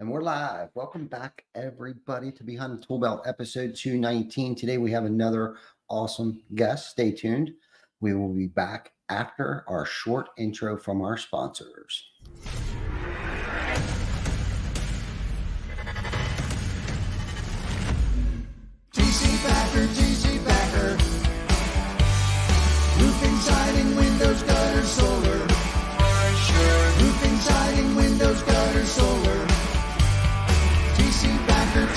And we're live. Welcome back, everybody, to Behind the ToolBelt episode 219. Today we have another awesome guest. Stay tuned. We will be back after our short intro from our sponsors. GC Packer. Roofing, siding, windows, gutters, solar. Roofing, siding, windows, gutters, solar. GC Packer.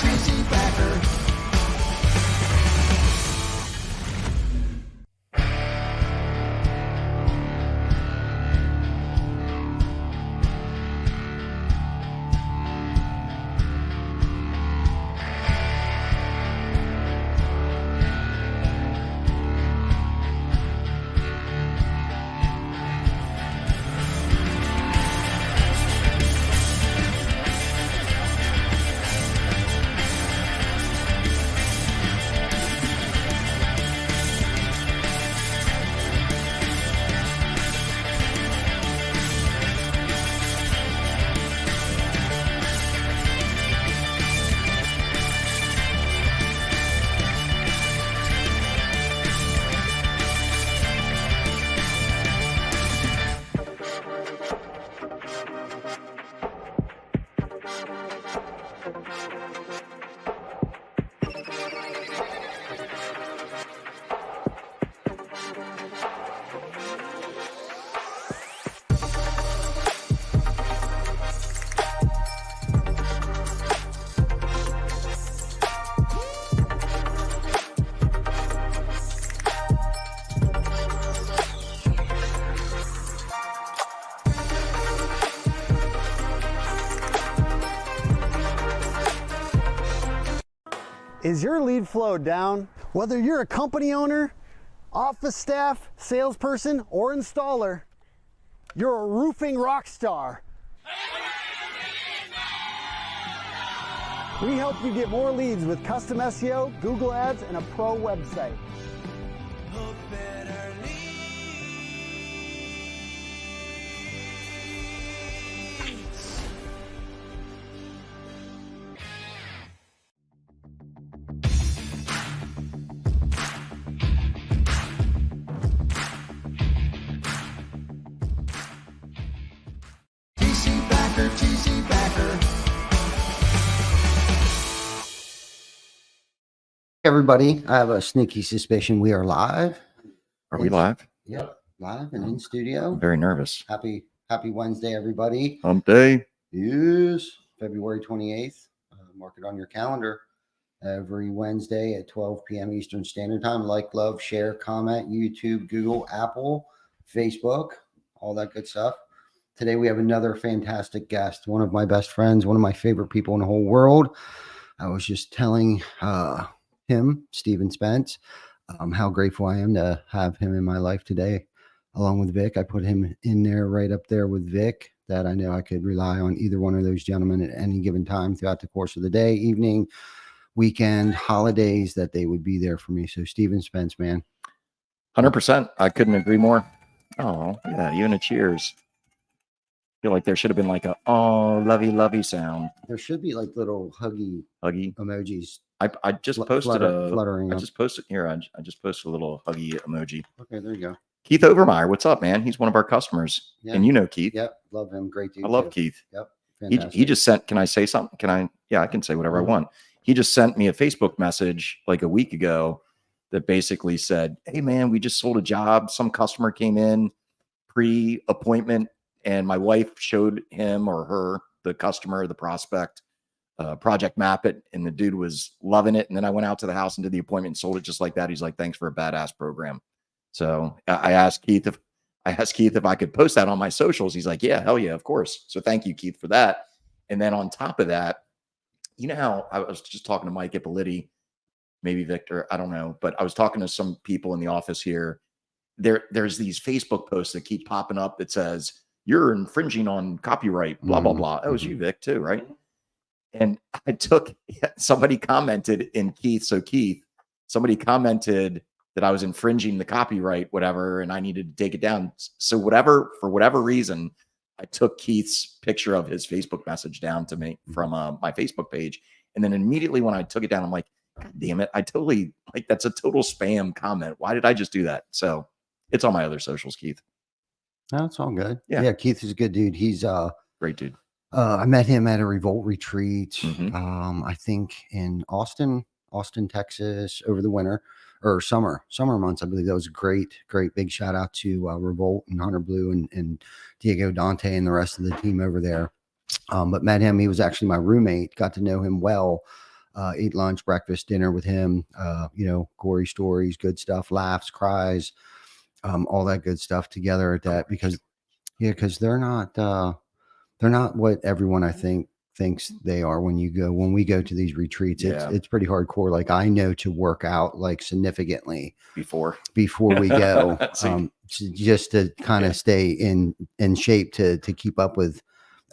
Is your lead flow down? Whether you're a company owner, office staff, salesperson, or installer, you're a roofing rock star. We help you get more leads with custom SEO, Google Ads, and a pro website. GC Packer. Everybody, I have a sneaky suspicion we are live. Are we live? Yep, live and in studio. I'm very nervous. Happy Wednesday, everybody. Hump day. Yes, February 28th. Mark it on your calendar. Every Wednesday at 12 p.m. Eastern Standard Time. Like, love, share, comment, YouTube, Google, Apple, Facebook, all that good stuff. Today we have another fantastic guest, one of my best friends, one of my favorite people in the whole world. I was just telling him, Stephen Spence, how grateful I am to have him in my life today, along with Vic. I put him in there right up there with Vic, that I know I could rely on either one of those gentlemen at any given time throughout the course of the day, evening, weekend, holidays, that they would be there for me. So Stephen Spence, man. 100%. I couldn't agree more. Oh, yeah. You and a cheers. Feel like there should have been like a lovey sound. There should be like little huggy emojis. I just posted fluttering. I just posted here. I just posted a little huggy emoji. Okay, there you go. Keith Overmeyer, what's up, man? He's one of our customers, and you know Keith. Yep, love him. Great dude. I love Keith. Yep, he just sent. Can I say something? Can I? Yeah, I can say whatever I want. He just sent me a Facebook message like a week ago that basically said, "Hey, man, we just sold a job. Some customer came in pre-appointment, and my wife showed him or her, the customer, the prospect, project map it, and the dude was loving it. And then I went out to the house and did the appointment and sold it just like that. He's like, thanks for a badass program." So I asked Keith if I could post that on my socials. He's like, yeah, hell yeah, of course. So thank you, Keith, for that. And then on top of that, you know how I was just talking to Mike Ippoliti, maybe Victor, I don't know, but I was talking to some people in the office here. There's these Facebook posts that keep popping up that says, you're infringing on copyright, blah, blah, blah. That was you, Vic, too, right? And somebody commented in Keith. So Keith, somebody commented that I was infringing the copyright, whatever, and I needed to take it down. So for whatever reason, I took Keith's picture of his Facebook message down to me from my Facebook page. And then immediately when I took it down, I'm like, God damn it. I totally like that's a total spam comment. Why did I just do that? So it's on my other socials, Keith. No, it's all good. Yeah. Yeah. Keith is a good dude. He's Great dude. I met him at a Revolt retreat. Mhm. I think in Austin, Texas, over the winter or summer months. I believe that was a great big shout out to Revolt and Hunter Blue and Diego Dante and the rest of the team over there. But met him. He was actually my roommate. Got to know him well. Ate lunch, breakfast, dinner with him. Gory stories, good stuff, laughs, cries, all that good stuff together at that because they're not what everyone I think thinks they are when we go to these retreats. Yeah. It's pretty hardcore. Like I know to work out like significantly Before we go, See. just to kind of stay in shape to keep up with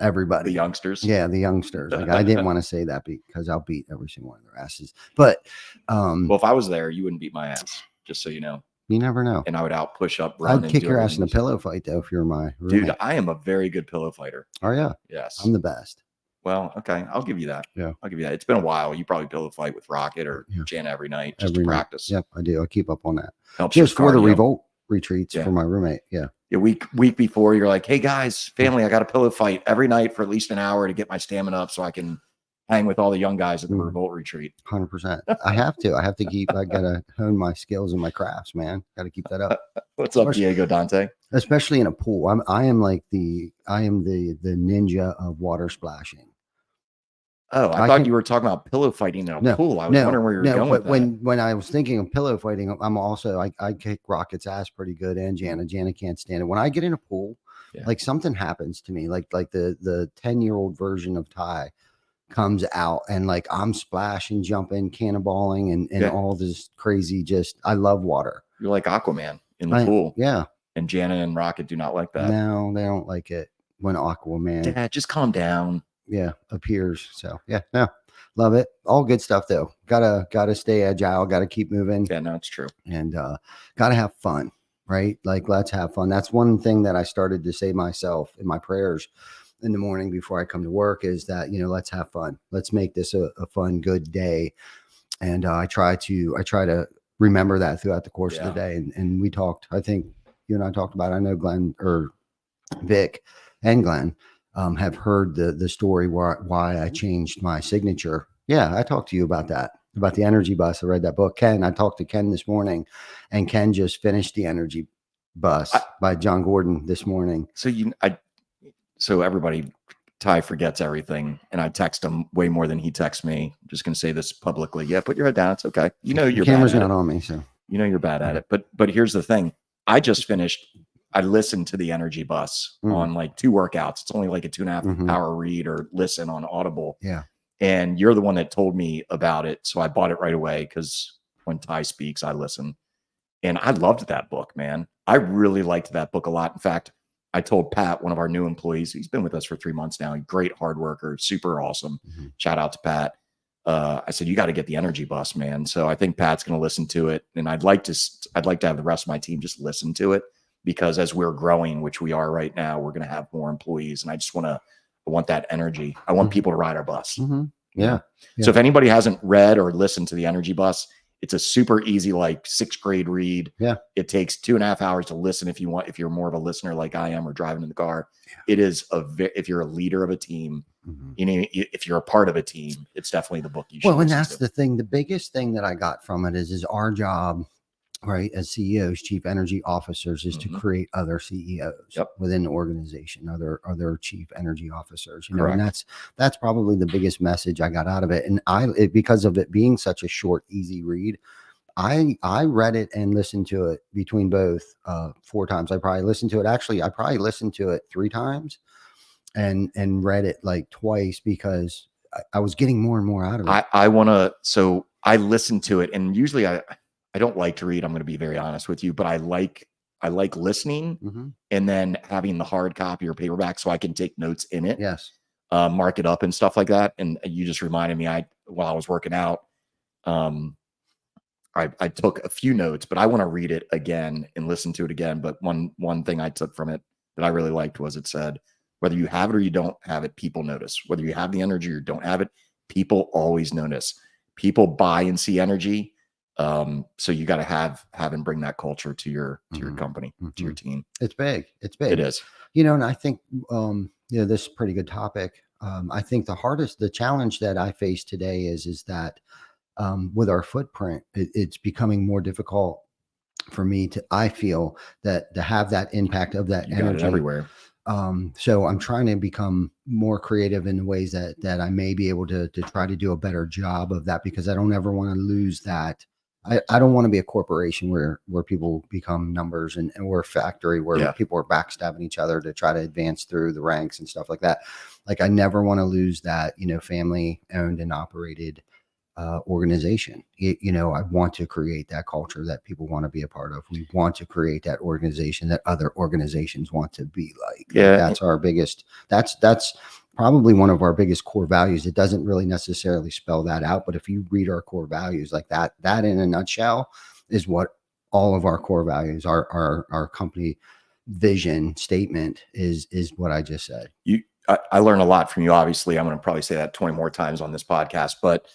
everybody. The youngsters. Yeah, the youngsters. Like I didn't want to say that because I'll beat every single one of their asses. But Well, if I was there, you wouldn't beat my ass, just so you know. You never know. And I would out push up, run. I'd kick your ass in a pillow fight though if you're my roommate. Dude, I am a very good pillow fighter. Oh yeah. Yes. I'm the best. Well, okay. I'll give you that. Yeah. I'll give you that. It's been a while. You probably pillow fight with Rocket or Jan every night just every to night. practice. Yep, I do. I keep up on that. Helps Just for the cardio. Revolt retreats for my roommate. Yeah. A week before, you're like, hey guys, family, I got a pillow fight every night for at least an hour to get my stamina up so I can hang with all the young guys at the Revolt retreat. 100%. I have to I gotta hone my skills and my crafts, man. Gotta keep that up. What's up, Diego Dante? Especially in a pool. I am the ninja of water splashing. Oh, I thought you were talking about pillow fighting in a pool. I was wondering where you were going with that. When I was thinking of pillow fighting, I'm also I kick Rocket's ass pretty good, and Jana can't stand it. When I get in a pool, like something happens to me, like the 10-year-old version of Ty comes out, and like I'm splashing, jumping, cannonballing, and all this crazy. I love water. You're like Aquaman in the pool. Yeah. And Jana and Rocket do not like that. No, they don't like it when Aquaman. Dad, just calm down. Yeah, appears. So no, love it. All good stuff though. Gotta stay agile. Gotta keep moving. Yeah, no, it's true. And gotta have fun, right? Like let's have fun. That's one thing that I started to say myself in my prayers in the morning before I come to work is that let's have fun. Let's make this a fun, good day. And I try to remember that throughout the course of the day. And we talked. I think you and I talked about it. I know Glenn or Vic and Glenn have heard the story why I changed my signature. Yeah, I talked to you about that, about the energy bus. I read that book. I talked to Ken this morning, and Ken just finished the energy bus by John Gordon this morning. So everybody, Ty forgets everything, and I text him way more than he texts me. I'm just gonna say this publicly. Yeah, put your head down. It's okay. You're the camera's bad at not it. on me, so You're bad at it. But here's the thing. I just finished. I listened to the energy bus on like 2 workouts. It's only like a 2.5 hour read or listen on Audible. Yeah. And you're the one that told me about it. So I bought it right away because when Ty speaks, I listen. And I loved that book, man. I really liked that book a lot. In fact, I told Pat, one of our new employees, he's been with us for 3 months now. Great hard worker, super awesome. Shout out to Pat. I said, you got to get the energy bus, man. So I think Pat's going to listen to it. And I'd like to have the rest of my team just listen to it. Because as we're growing, which we are right now, we're going to have more employees. And I want that energy. I want people to ride our bus. Yeah. So if anybody hasn't read or listened to the energy bus, it's a super easy, like 6th grade read. Yeah. It takes 2.5 hours to listen if you're more of a listener like I am or driving in the car. It is if you're a leader of a team, if you're a part of a team, it's definitely the book you should and that's the thing. The biggest thing that I got from it is our job, right, as CEOs, chief energy officers, is to create other CEOs within the organization, other chief energy officers. And that's probably the biggest message I got out of it. And because of it being such a short, easy read, I read it and listened to it between both 4 times. I probably listened to it 3 times and read it like twice because I was getting more and more out of it. So I listened to it, and usually I don't like to read. I'm going to be very honest with you, but I like listening and then having the hard copy or paperback so I can take notes in it. Yes. Mark it up and stuff like that. And you just reminded me, while I was working out, I took a few notes, but I want to read it again and listen to it again. But one thing I took from it that I really liked was it said, Whether you have it or you don't have it, people notice. Whether you have the energy or don't have it, people always notice. People buy and see energy. So you got to have and bring that culture to your company, to your team. It's big. It's big. It is. And I think, this is a pretty good topic. I think the challenge that I face today is that with our footprint, it's becoming more difficult for me I feel that to have that impact of that You got it energy everywhere. So I'm trying to become more creative in the ways that I may be able to try to do a better job of that, because I don't ever want to lose that. I don't want to be a corporation where people become numbers and we're a factory where people are backstabbing each other to try to advance through the ranks and stuff like that. Like I never want to lose that, family owned and operated organization. I want to create that culture that people want to be a part of. We want to create that organization that other organizations want to be like. Yeah. That's our biggest, that's probably one of our biggest core values. It doesn't really necessarily spell that out, but if you read our core values like that in a nutshell is what all of our core values, our company vision statement is what I just said. I learn a lot from you. Obviously, I'm going to probably say that 20 more times on this podcast, but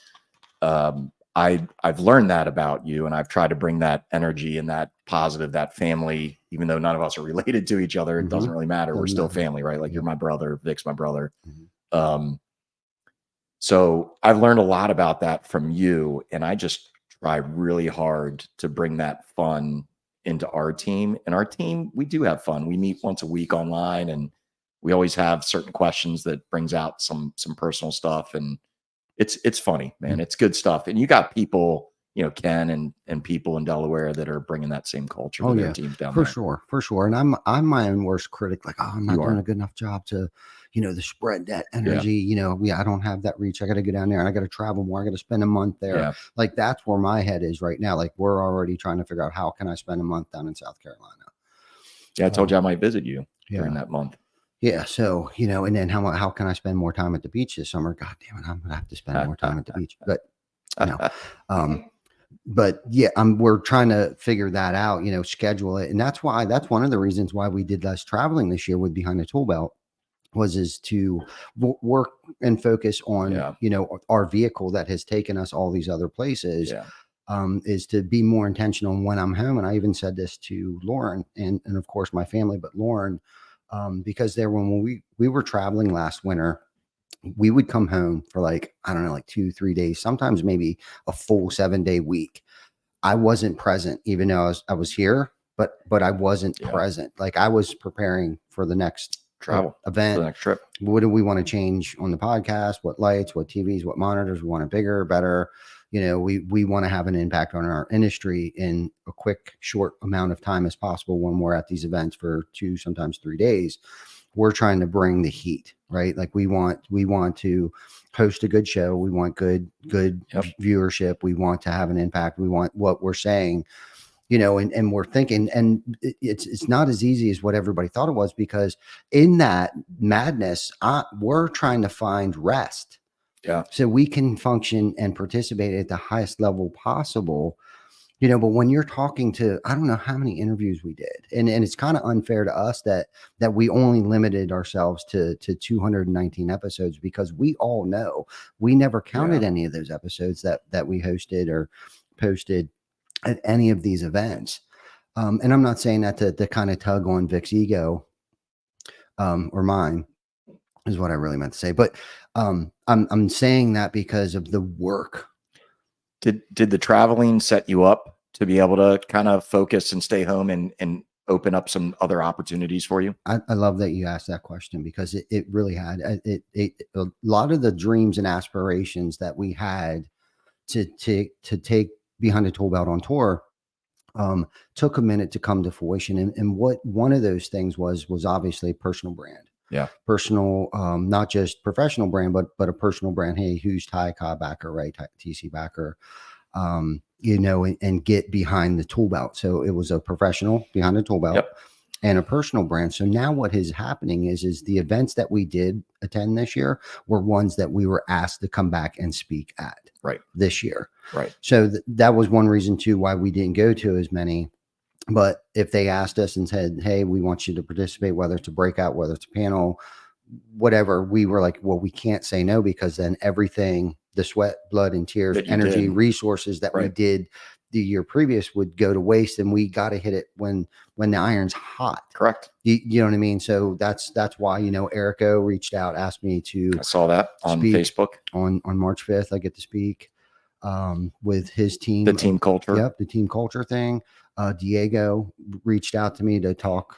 I've learned that about you, and I've tried to bring that energy and that positive, that family, even though none of us are related to each other, it doesn't really matter. We're still family, right? Like you're my brother, Vic's my brother. So I've learned a lot about that from you, and I just try really hard to bring that fun into our team. And our team, we do have fun. We meet once a week online, and we always have certain questions that brings out some personal stuff, and it's funny, man. It's good stuff. And you got people, Ken and people in Delaware that are bringing that same culture to their teams down there. For sure. And I'm my own worst critic. Like, I'm not doing a good enough job to, to spread that energy. I don't have that reach. I got to go down there and I got to travel more. I got to spend a month there. Yeah. Like that's where my head is right now. Like we're already trying to figure out how can I spend a month down in South Carolina. Yeah, I told you I might visit you during that month. Yeah. So, and then how can I spend more time at the beach this summer? God damn it. I'm going to have to spend more time at the beach, but but yeah, we're trying to figure that out, schedule it. And that's one of the reasons why we did less traveling this year with Behind the ToolBelt is to work and focus on, our vehicle that has taken us all these other places. Is to be more intentional when I'm home. And I even said this to Lauren and of course my family, but Lauren, because when we were traveling last winter, we would come home for like 2-3 days, sometimes maybe a full 7-day week. I wasn't present, even though I was here, but I wasn't present. Like I was preparing for the next travel event, for the next trip. What do we want to change on the podcast? What lights, what TVs, what monitors? We want it bigger, better. We want to have an impact on our industry in a quick, short amount of time as possible when we're at these events for 2, sometimes 3 days. We're trying to bring the heat, right? Like we want to host a good show. We want good viewership. We want to have an impact. We want what we're saying, and we're thinking, and it's not as easy as what everybody thought it was, because in that madness, we're trying to find rest. Yeah. So we can function and participate at the highest level possible, but when you're talking to, I don't know how many interviews we did, and it's kind of unfair to us that we only limited ourselves to 219 episodes, because we all know we never counted any of those episodes that we hosted or posted at any of these events. And I'm not saying that to kind of tug on Vic's ego, or mine, is what I really meant to say. But I'm saying that because of the work. Did the traveling set you up to be able to kind of focus and stay home and open up some other opportunities for you? I love that you asked that question, because it really had a lot of the dreams and aspirations that we had to take Behind the ToolBelt on tour took a minute to come to fruition. And what one of those things was obviously a personal brand. Yeah. Personal, not just professional brand, but a personal brand. Hey, who's Ty Cobb backer, right? TC backer, and get behind the ToolBelt. So it was a professional Behind the ToolBelt and a personal brand. So now what is happening is the events that we did attend this year were ones that we were asked to come back and speak at this year. Right. So that was one reason too, why we didn't go to as many. But if they asked us and said, hey, we want you to participate, whether it's a breakout, whether it's a panel, whatever, we were like, well, we can't say no, because then everything, the sweat, blood, and tears, That you energy, did. resources that we Right. did the year previous would go to waste, and we got to hit it when the iron's hot. Correct. You know what I mean? So that's why, Erico reached out, asked me to I saw that on speak Facebook. on March 5th. I get to speak with his team. The team culture. Yep, the team culture thing. Diego reached out to me to talk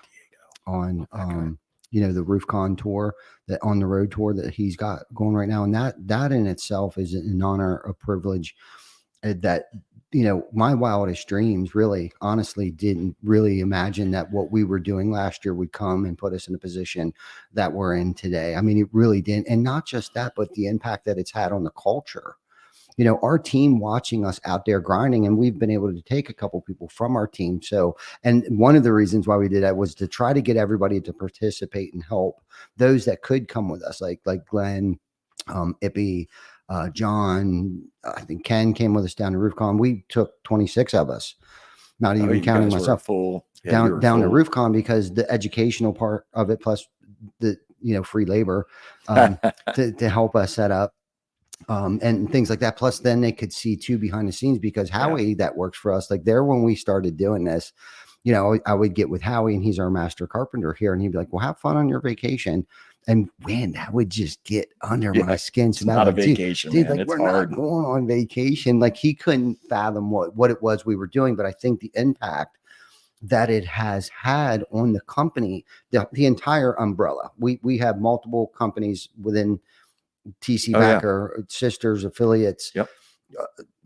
on the RoofCon tour, that on the road tour that he's got going right now, and that in itself is an honor, a privilege. That my wildest dreams, really, honestly, didn't really imagine that what we were doing last year would come and put us in a position that we're in today. I mean, it really didn't. And not just that, but the impact that it's had on the culture. Our team watching us out there grinding, and we've been able to take a couple people from our team. So, and one of the reasons why we did that was to try to get everybody to participate and help those that could come with us, like Glenn, Ippy, John, I think Ken came with us down to RoofCon. We took 26 of us, not even You counting guys were myself, full. Yeah, down you were to full. RoofCon, because the educational part of it, plus the free labor to help us set up. And things like that. Plus, then they could see too behind the scenes, because Howie, that works for us. Like there, when we started doing this, I would get with Howie, and he's our master carpenter here, and he'd be like, "Well, have fun on your vacation." And man, that would just get under my skin. So It's not a like, vacation, dude, man. like It's we're hard. not going on vacation. Like he couldn't fathom what it was we were doing. But I think the impact that it has had on the company, the entire umbrella. We have multiple companies within TC Backer, sisters, affiliates, Yep.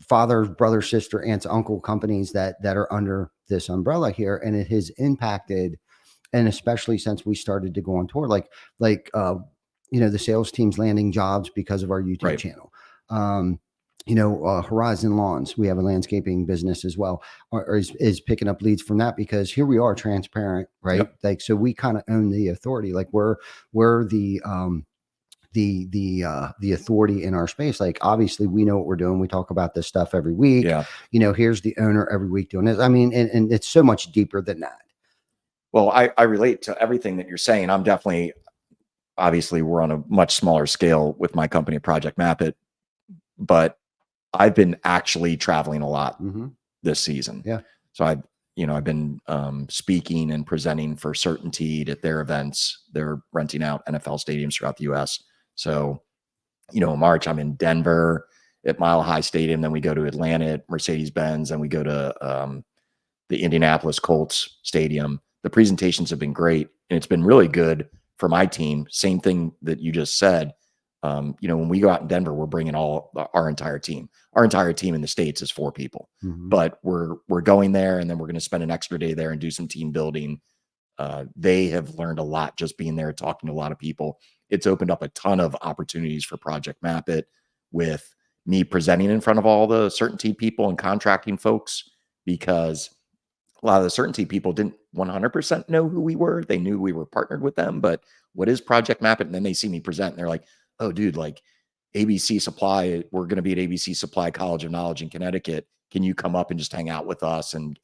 father, brother, sister, aunts, uncle companies that are under this umbrella here, and it has impacted. And especially since we started to go on tour, like the sales team's landing jobs because of our YouTube channel. Horizon Lawns, we have a landscaping business as well, is picking up leads from that, because here we are, transparent, right? Yep. Like, so we kind of own the authority. Like we're the authority in our space. Like obviously we know what we're doing. We talk about this stuff every week. Yeah. Here's the owner every week doing this. I mean, and it's so much deeper than that. Well, I relate to everything that you're saying. I'm definitely, obviously we're on a much smaller scale with my company, Project Map It, but I've been actually traveling a lot this season. Yeah. So I've been speaking and presenting for Certainteed at their events. They're renting out NFL stadiums throughout the US. So, in March, I'm in Denver at Mile High Stadium. Then we go to Atlanta at Mercedes-Benz, and we go to the Indianapolis Colts Stadium. The presentations have been great, and it's been really good for my team. Same thing that you just said. When we go out in Denver, we're bringing our entire team. Our entire team in the States is 4 people, but we're going there, and then we're going to spend an extra day there and do some team building. They have learned a lot just being there, talking to a lot of people. It's opened up a ton of opportunities for Project Map It, with me presenting in front of all the Certainteed people and contracting folks, because a lot of the Certainteed people didn't 100% know who we were. They knew we were partnered with them, but what is Project Map It? And then they see me present, and they're like, "Oh, dude, like ABC Supply, we're going to be at ABC Supply College of Knowledge in Connecticut. Can you come up and just hang out with us and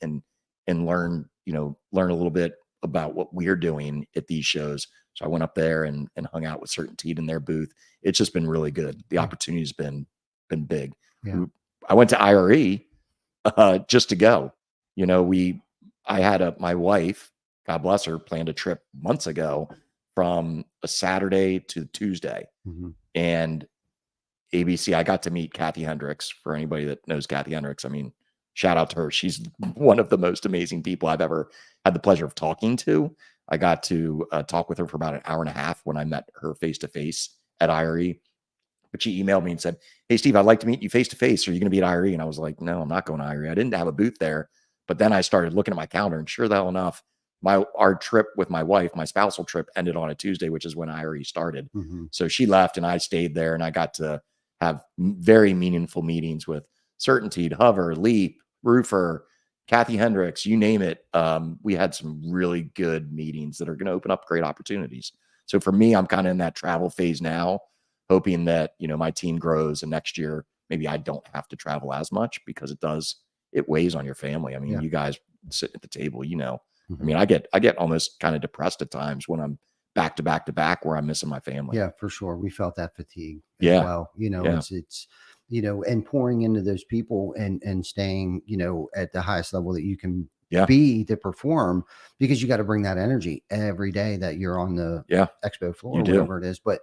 learn, learn a little bit about what we're doing at these shows?" So I went up there and hung out with Certainteed in their booth. It's just been really good. The opportunity's been big. Yeah. I went to IRE just to go. I had my wife, God bless her, planned a trip months ago from a Saturday to Tuesday. And ABC, I got to meet Kathy Hendricks. For anybody that knows Kathy Hendricks, I mean, shout out to her. She's one of the most amazing people I've ever had the pleasure of talking to. I got to talk with her for about an hour and a half when I met her face-to-face at IRE. But she emailed me and said, "Hey, Steve, I'd like to meet you face-to-face. Are you going to be at IRE?" And I was like, "No, I'm not going to IRE. I didn't have a booth there." But then I started looking at my calendar, and sure the hell enough, our trip with my wife, my spousal trip, ended on a Tuesday, which is when IRE started. So she left, and I stayed there, and I got to have very meaningful meetings with Certainteed, Hover, Leap, Roofer, Kathy Hendricks, you name it. We had some really good meetings that are going to open up great opportunities. So for me, I'm kind of in that travel phase now, hoping that, my team grows, and next year, maybe I don't have to travel as much, because it weighs on your family. I mean, you guys sit at the table, I mean, I get almost kind of depressed at times when I'm back to back to back where I'm missing my family. Yeah, for sure. We felt that fatigue as Yeah. well. Yeah. It's and pouring into those people and staying, at the highest level that you can Yeah. be to perform, because you got to bring that energy every day that you're on the Yeah. expo floor You or do. whatever it is. But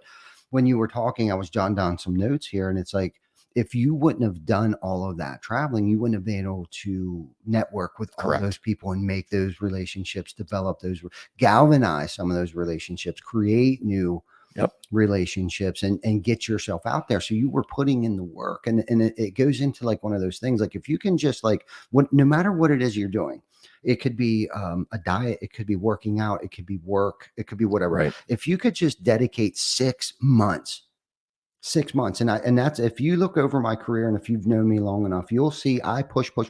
when you were talking, I was jotting down some notes here, and it's like, if you wouldn't have done all of that traveling, you wouldn't have been able to network with all Correct. those people and make those relationships, develop those, galvanize some of those relationships, create new Yep. relationships, and get yourself out there. So you were putting in the work, and it goes into like one of those things. Like if you can just no matter what it is you're doing, it could be a diet, it could be working out, it could be work, it could be whatever. Right. If you could just dedicate 6 months, 6 months. And that's, if you look over my career and if you've known me long enough, you'll see I push for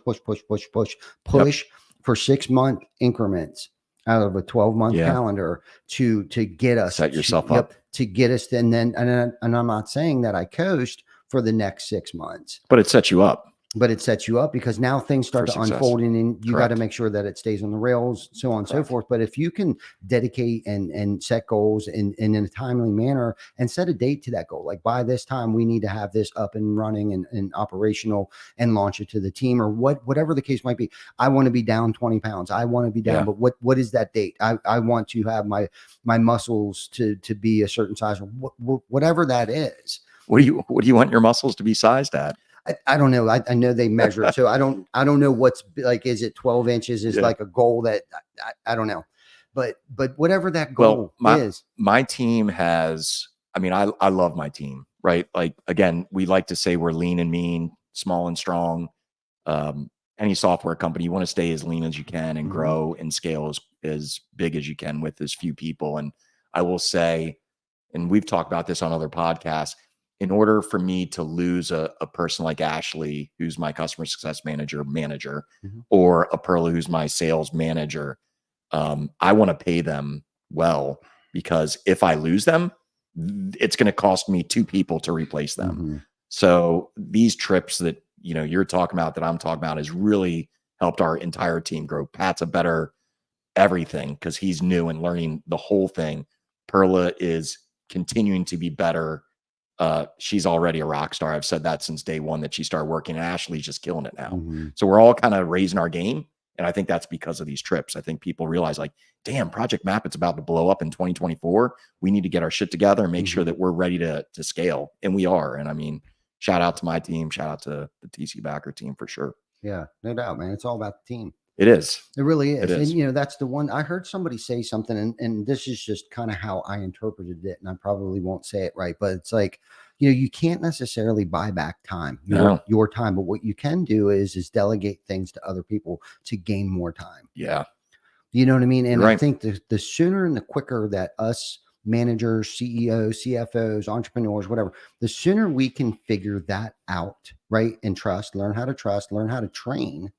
6-month increments out of a 12-month Yeah. calendar to get us Set yourself up. to get us. And I'm not saying that I coached for the next 6 months, But it sets you up. but it sets you up, because now things start For to success. unfold, and you got to Correct. make sure that it stays on the rails, so on and so Correct. forth. But if you can dedicate and set goals in a timely manner, and set a date to that goal, like by this time we need to have this up and running and operational, and launch it to the team, or whatever the case might be. I want to be down 20 pounds. I want to be down, Yeah. but what is that date? I want to have my muscles to be a certain size, or whatever that is. What do you want your muscles to be sized at? I don't know. I know they measure it. So I don't know what's like, is it 12 inches is Yeah. like a goal that I don't know, but whatever that goal is. My team has, I love my team, right? Like, again, we like to say we're lean and mean, small and strong. Any software company, you want to stay as lean as you can and grow and scale as big as you can with as few people. And I will say, and we've talked about this on other podcasts, in order for me to lose a person like Ashley, who's my customer success manager, or a Perla, who's my sales manager, I want to pay them well, because if I lose them, it's going to cost me 2 people to replace them. So these trips that, you're talking about, that I'm talking about, has really helped our entire team grow. Pat's a better everything because he's new and learning the whole thing. Perla is continuing to be better. She's already a rock star. I've said that since day one that she started working. And Ashley's just killing it now. So we're all kind of raising our game. And I think that's because of these trips. I think people realize, like, damn, Project Map, it's about to blow up in 2024. We need to get our shit together and make sure that we're ready to scale. And we are. And shout out to my team. Shout out to the TC Backer team for sure. Yeah, no doubt, man. It's all about the team. It is. It really is. It is. And that's the one I heard somebody say something, and this is just kind of how I interpreted it. And I probably won't say it right, but it's like, you can't necessarily buy back time, your time, but what you can do is delegate things to other people to gain more time. Yeah. You know what I mean? And Right. I think the sooner and the quicker that us managers, CEOs, CFOs, entrepreneurs, whatever, the sooner we can figure that out, right? And learn how to train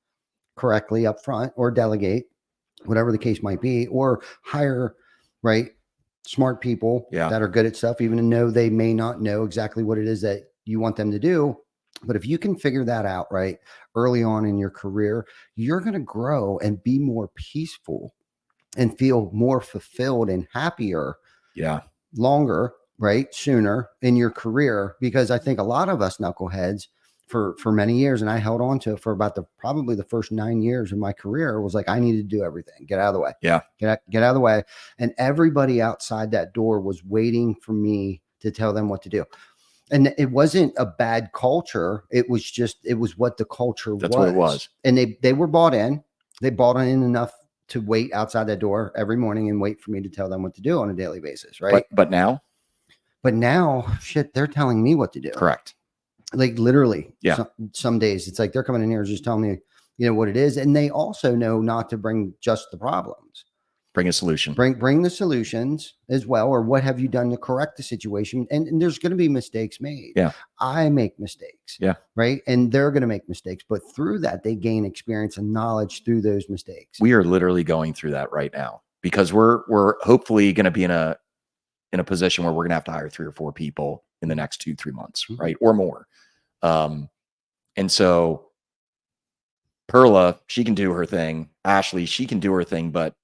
correctly up front, or delegate, whatever the case might be, or hire, right, smart people that are good at stuff, even though they may not know exactly what it is that you want them to do. But if you can figure that out right early on in your career, you're going to grow and be more peaceful and feel more fulfilled and happier longer, right, sooner in your career. Because I think a lot of us knuckleheads for many years, and I held on to it for about probably the first 9 years of my career, was like, I needed to do everything, get out of the way. Get out of the way. And everybody outside that door was waiting for me to tell them what to do. And it wasn't a bad culture. It was what the culture was. That's what it was. And they were bought in. They bought in enough to wait outside that door every morning and wait for me to tell them what to do on a daily basis. Right. But now shit, they're telling me what to do. Correct. Like literally, yeah. Some days it's like they're coming in here just telling me, what it is. And they also know not to bring just the problems. Bring a solution. Bring the solutions as well. Or what have you done to correct the situation? And there's going to be mistakes made. Yeah. I make mistakes. Yeah. Right. And they're going to make mistakes. But through that, they gain experience and knowledge through those mistakes. We are literally going through that right now, because we're hopefully going to be in a position where we're going to have to hire 3 or 4 people in the next 2-3 months, right? Or more. And so Perla, she can do her thing. Ashley, she can do her thing, but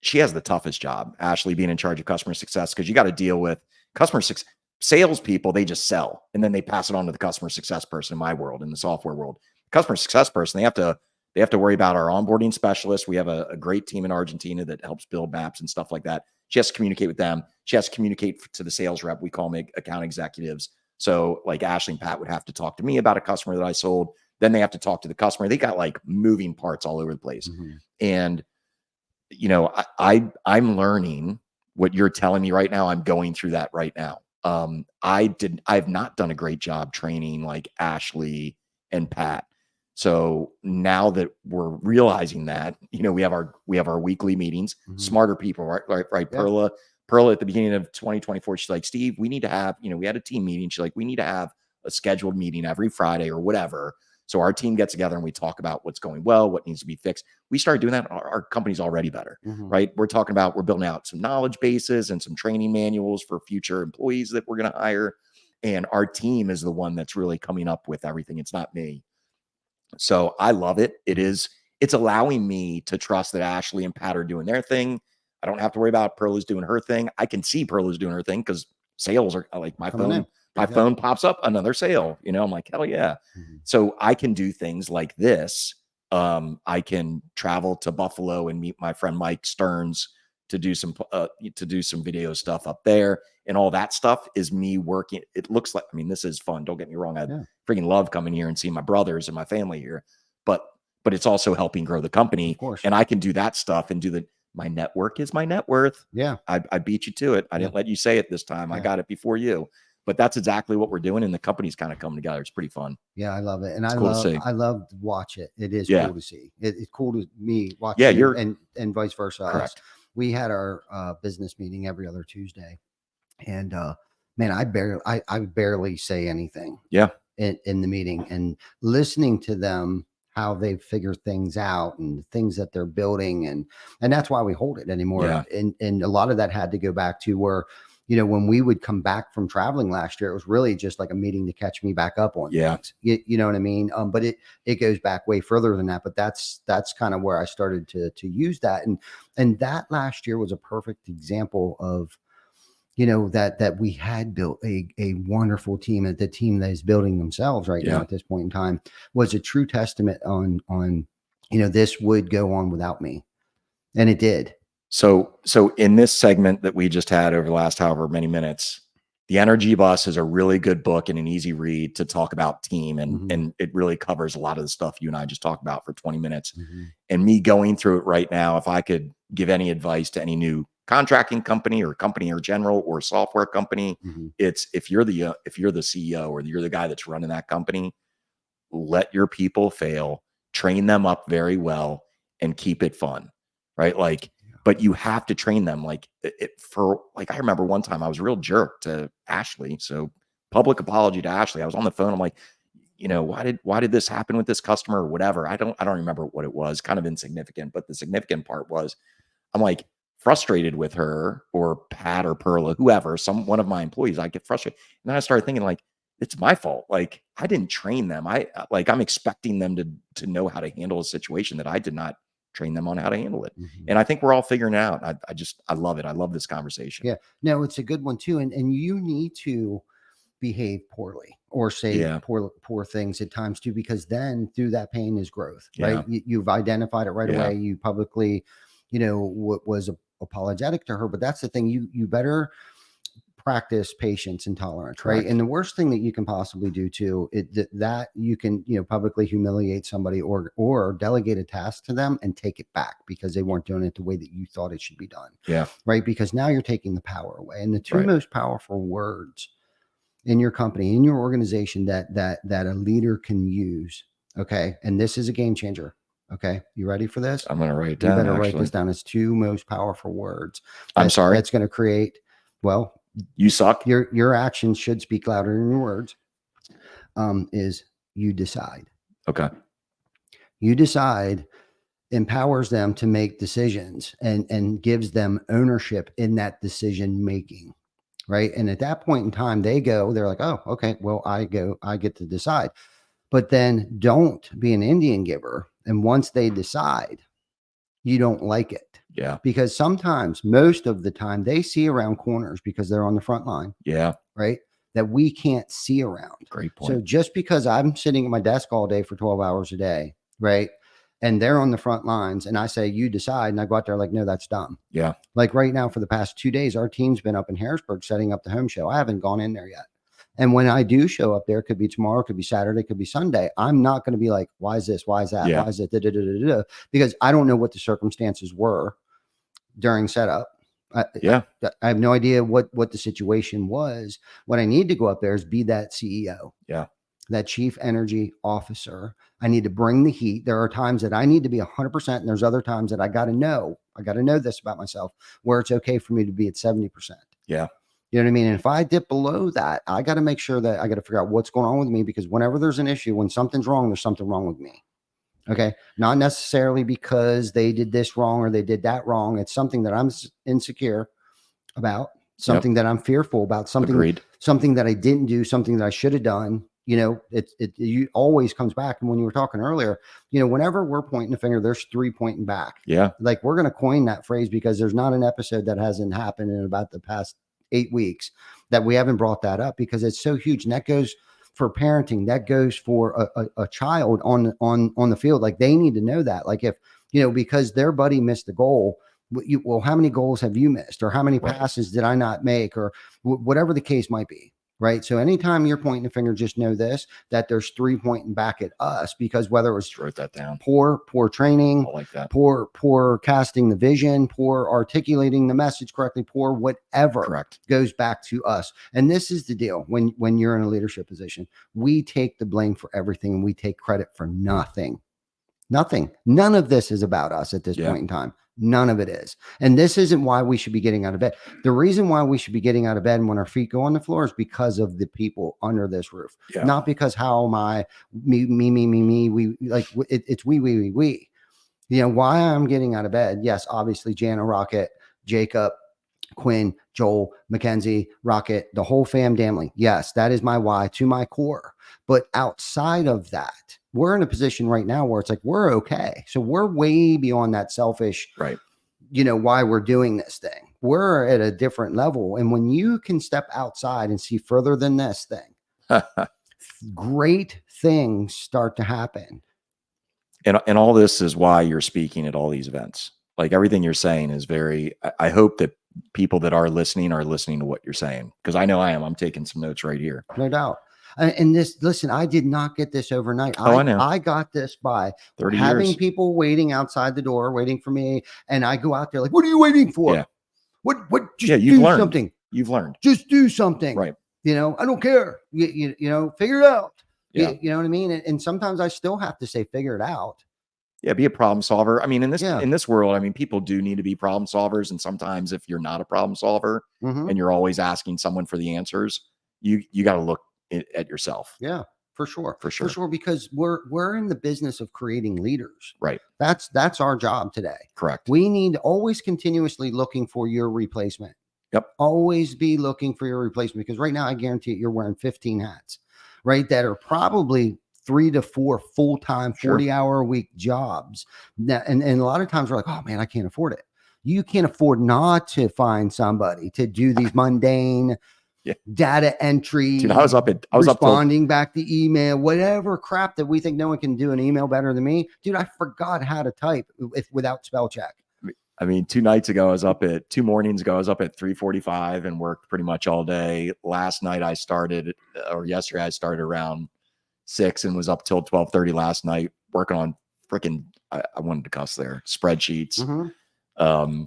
she has the toughest job, Ashley, being in charge of customer success, because you got to deal with customer success. Salespeople, they just sell and then they pass it on to the customer success person in my world, in the software world. Customer success person, they have to worry about our onboarding specialists. We have a great team in Argentina that helps build maps and stuff like that. She has to communicate with them. She has to communicate to the sales rep. We call them account executives. So like Ashley and Pat would have to talk to me about a customer that I sold. Then they have to talk to the customer. They got like moving parts all over the place. And, you know, I'm learning what you're telling me right now. I'm going through that right now. I've not done a great job training like Ashley and Pat. So now that we're realizing that, you know, we have our weekly meetings, smarter people, right? Yeah. Perla at the beginning of 2024, she's like, Steve, we need to have, you know, we had a team meeting. She's like, we need to have a scheduled meeting every Friday or whatever. So our team gets together and we talk about what's going well, what needs to be fixed. We started doing that. Our company's already better, right? We're building out some knowledge bases and some training manuals for future employees that we're going to hire. And our team is the one that's really coming up with everything. It's not me. So I love it. It's allowing me to trust that Ashley and Pat are doing their thing. I don't have to worry about Perla's doing her thing. I can see Perla's doing her thing because sales are like my phone pops up another sale. You know, I'm like, hell yeah. So I can do things like this. I can travel to Buffalo and meet my friend Mike Stearns to do some video stuff up there, and all that stuff is me working. It looks like, I mean, this is fun. Don't get me wrong. I freaking love coming here and seeing my brothers and my family here, but it's also helping grow the company. Of course. And I can do that stuff and my network is my net worth. Yeah. I beat you to it. I didn't let you say it this time. I got it before you, but that's exactly what we're doing. And the company's kind of coming together. It's pretty fun. Yeah. I love it. And I love to watch it. It is cool to see. It's cool to me watching and vice versa. Correct. We had our business meeting every other Tuesday, and man, I barely say anything. Yeah. In the meeting, and listening to them, how they figure things out and things that they're building, and that's why we hold it anymore. Yeah. And a lot of that had to go back to where, you know, when we would come back from traveling last year, it was really just like a meeting to catch me back up on things. You know what I mean? But it goes back way further than that. But that's kind of where I started to use that. And that last year was a perfect example of, you know, that we had built a wonderful team, and the team that is building themselves right now at this point in time was a true testament on, you know, this would go on without me. And it did. So in this segment that we just had over the last however many minutes, The Energy Bus is a really good book and an easy read to talk about team. And it really covers a lot of the stuff you and I just talked about for 20 minutes. And me going through it right now, if I could give any advice to any new contracting company or general or software company, it's if you're the CEO or you're the guy that's running that company, let your people fail, train them up very well, and keep it fun, right? Like, but you have to train them. Like I remember one time I was a real jerk to Ashley. So public apology to Ashley. I was on the phone. I'm like, you know, why did this happen with this customer or whatever? I don't remember what it was, kind of insignificant, but the significant part was I'm like frustrated with her or Pat or Perla, whoever, one of my employees. I get frustrated. And then I started thinking like, it's my fault. Like I didn't train them. I'm expecting them to know how to handle a situation that I did not train them on how to handle it. And I think we're all figuring it out. I love it. I love this conversation. Yeah, no, it's a good one too. And you need to behave poorly or say poor things at times too, because then through that pain is growth, right? You've identified it right away. You publicly, you know, was apologetic to her, but that's the thing. You better practice patience and tolerance. Correct. Right. And the worst thing that you can possibly do too, that you can, you know, publicly humiliate somebody or delegate a task to them and take it back because they weren't doing it the way that you thought it should be done. Yeah. Right. Because now you're taking the power away. And the two most powerful words in your company, in your organization that a leader can use. Okay. And this is a game changer. Okay. You ready for this? I'm going to write it down. You better write this down. It's two most powerful words. I'm sorry. That's going to create, well, you suck. Your actions should speak louder than your words. Is you decide. Okay. You decide empowers them to make decisions and gives them ownership in that decision making. Right. And at that point in time, they're like, oh, okay, well, I get to decide. But then don't be an Indian giver. And once they decide, you don't like it. Yeah. because sometimes, most of the time, they see around corners because they're on the front line, Yeah. right? That we can't see around. Great So point. just because I'm sitting at my desk all day for 12 hours a day, right? And they're on the front lines, and I say, you decide, and I go out there like, no, that's dumb. Yeah. Like right now, for the past 2 days, our team's been up in Harrisburg setting up the home show. I haven't gone in there yet. And when I do show up there, it could be tomorrow, it could be Saturday, it could be Sunday. I'm not going to be like, why is this? Why is that? Yeah. Why is it? Da, da, da, da, da, because I don't know what the circumstances were during setup. Yeah. I have no idea what the situation was. What I need to go up there is be that CEO. Yeah. That chief energy officer. I need to bring the heat. There are times that I need to be 100%, and there's other times that I got to know this about myself, where it's okay for me to be at 70%. Yeah. You know what I mean? And if I dip below that, I got to make sure that I got to figure out what's going on with me, because whenever there's an issue, when something's wrong, there's something wrong with me. Okay. Not necessarily because they did this wrong or they did that wrong. It's something that I'm insecure about, something that I'm fearful about, Agreed. something that I didn't do, something that I should have done. You know, it always comes back. And when you were talking earlier, you know, whenever we're pointing a finger, there's 3 pointing back. Yeah. Like, we're going to coin that phrase, because there's not an episode that hasn't happened in about the past 8 weeks that we haven't brought that up, because it's so huge. And that goes for parenting. That goes for a child on the field. Like, they need to know that. Like, if, you know, because their buddy missed the goal, well, how many goals have you missed, or how many passes did I not make, or whatever the case might be. Right. So anytime you're pointing a finger, just know this, that there's 3 pointing back at us, because whether it was Just wrote that down. poor training, I like that. poor casting the vision, poor articulating the message correctly, poor whatever, Correct. goes back to us. And this is the deal. When you're in a leadership position, we take the blame for everything, and we take credit for nothing. None of this is about us at this point in time. None of it is. And this isn't why we should be getting out of bed. The reason why we should be getting out of bed and when our feet go on the floor is because of the people under this roof. Yeah. Not because how am I, me, we, like, it's we. You know, why I'm getting out of bed. Yes, obviously, Jana, Rocket, Jacob, Quinn, Joel, Mackenzie, Rocket, the whole fam family. Yes, that is my why to my core. But outside of that, we're in a position right now where it's like, we're okay. So we're way beyond that selfish, Right. you know, why we're doing this thing. We're at a different level. And when you can step outside and see further than this thing, great things start to happen. And all this is why you're speaking at all these events. Like, everything you're saying is I hope that people that are listening to what you're saying, because I know I am. I'm taking some notes right here. No doubt. And this, listen, I did not get this overnight. I know. I got this by 30 having years. people waiting outside the door, waiting for me. And I go out there like, what are you waiting for? Yeah. What, just you've do learned. something. You've learned. Just do something. Right. You know, I don't care. You know, figure it out. Yeah. You know what I mean? And sometimes I still have to say, figure it out. Yeah. Be a problem solver. I mean, in this Yeah. world, I mean, people do need to be problem solvers. And sometimes if you're not a problem solver Mhm. and you're always asking someone for the answers, you got to look at yourself. Yeah, for sure. For sure. Because we're in the business of creating leaders. Right. That's our job today. Correct. We need always continuously looking for your replacement. Yep. Always be looking for your replacement, because right now I guarantee you're wearing 15 hats, right? That are probably 3 to 4 full-time, 40-hour a week jobs. Now, and a lot of times we're like, oh man, I can't afford it. You can't afford not to find somebody to do these mundane data entry. Dude, I was up responding back to email, whatever crap that we think no one can do an email better than me. Dude, I forgot how to type without spell check. I mean, 2 mornings ago, I was up at 3:45 and worked pretty much all day. Yesterday I started around 6 and was up till 12:30 last night working on freaking, I wanted to cuss there, spreadsheets. Mm-hmm.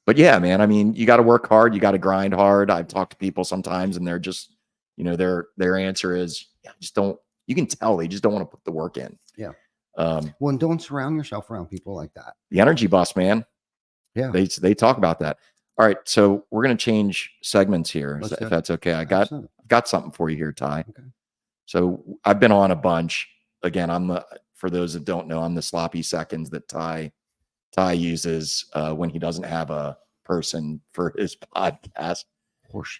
But yeah, man, I mean, you got to work hard. You got to grind hard. I've talked to people sometimes and they're just, you know, their answer is, you can tell they just don't want to put the work in. Yeah. Well, and don't surround yourself around people like that. The energy bus, man. Yeah. They talk about that. All right. So we're going to change segments here. If that's okay. I got something for you here, Ty. Okay. So I've been on a bunch. Again, for those that don't know, I'm the sloppy seconds that Ty uses when he doesn't have a person for his podcast. Horseshit.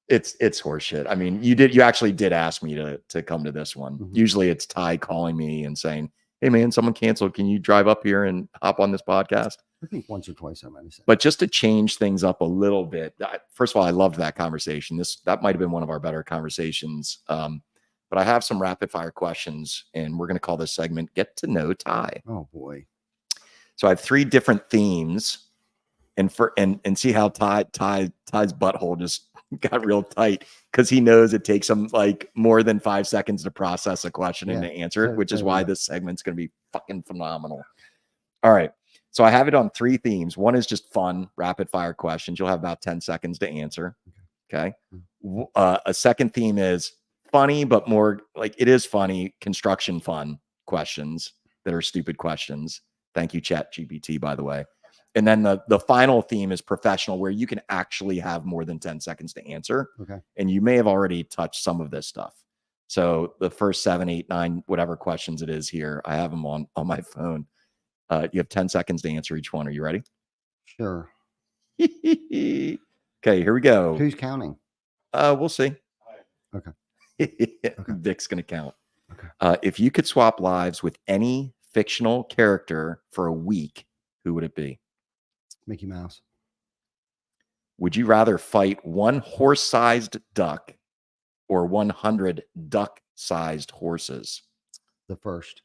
It's horseshit. I mean, you actually did ask me to come to this one. Mm-hmm. Usually it's Ty calling me and saying, hey man, someone canceled. Can you drive up here and hop on this podcast? I think once or twice I might have said. But just to change things up a little bit, first of all, I loved that conversation. That might have been one of our better conversations. But I have some rapid fire questions, and we're going to call this segment "Get to Know Ty." Oh boy! So I have 3 different themes, and see how Ty's butthole just got real tight because he knows it takes him like more than 5 seconds to process a question and to answer it, which is why this segment's going to be fucking phenomenal. All right. So I have it on 3 themes. One is just fun, rapid fire questions. You'll have about 10 seconds to answer. Okay. A second theme is funny, but more like it is funny, construction fun questions that are stupid questions. Thank you, ChatGPT, by the way. And then the final theme is professional, where you can actually have more than 10 seconds to answer. Okay. And you may have already touched some of this stuff. So the first 7, 8, 9, whatever questions it is here, I have them on my phone. You have 10 seconds to answer each one. Are you ready? Sure. Okay, here we go. Who's counting? We'll see. Okay. Dick's going to count. Okay. If you could swap lives with any fictional character for a week, who would it be? Mickey Mouse. Would you rather fight one horse-sized duck or 100 duck-sized horses? The first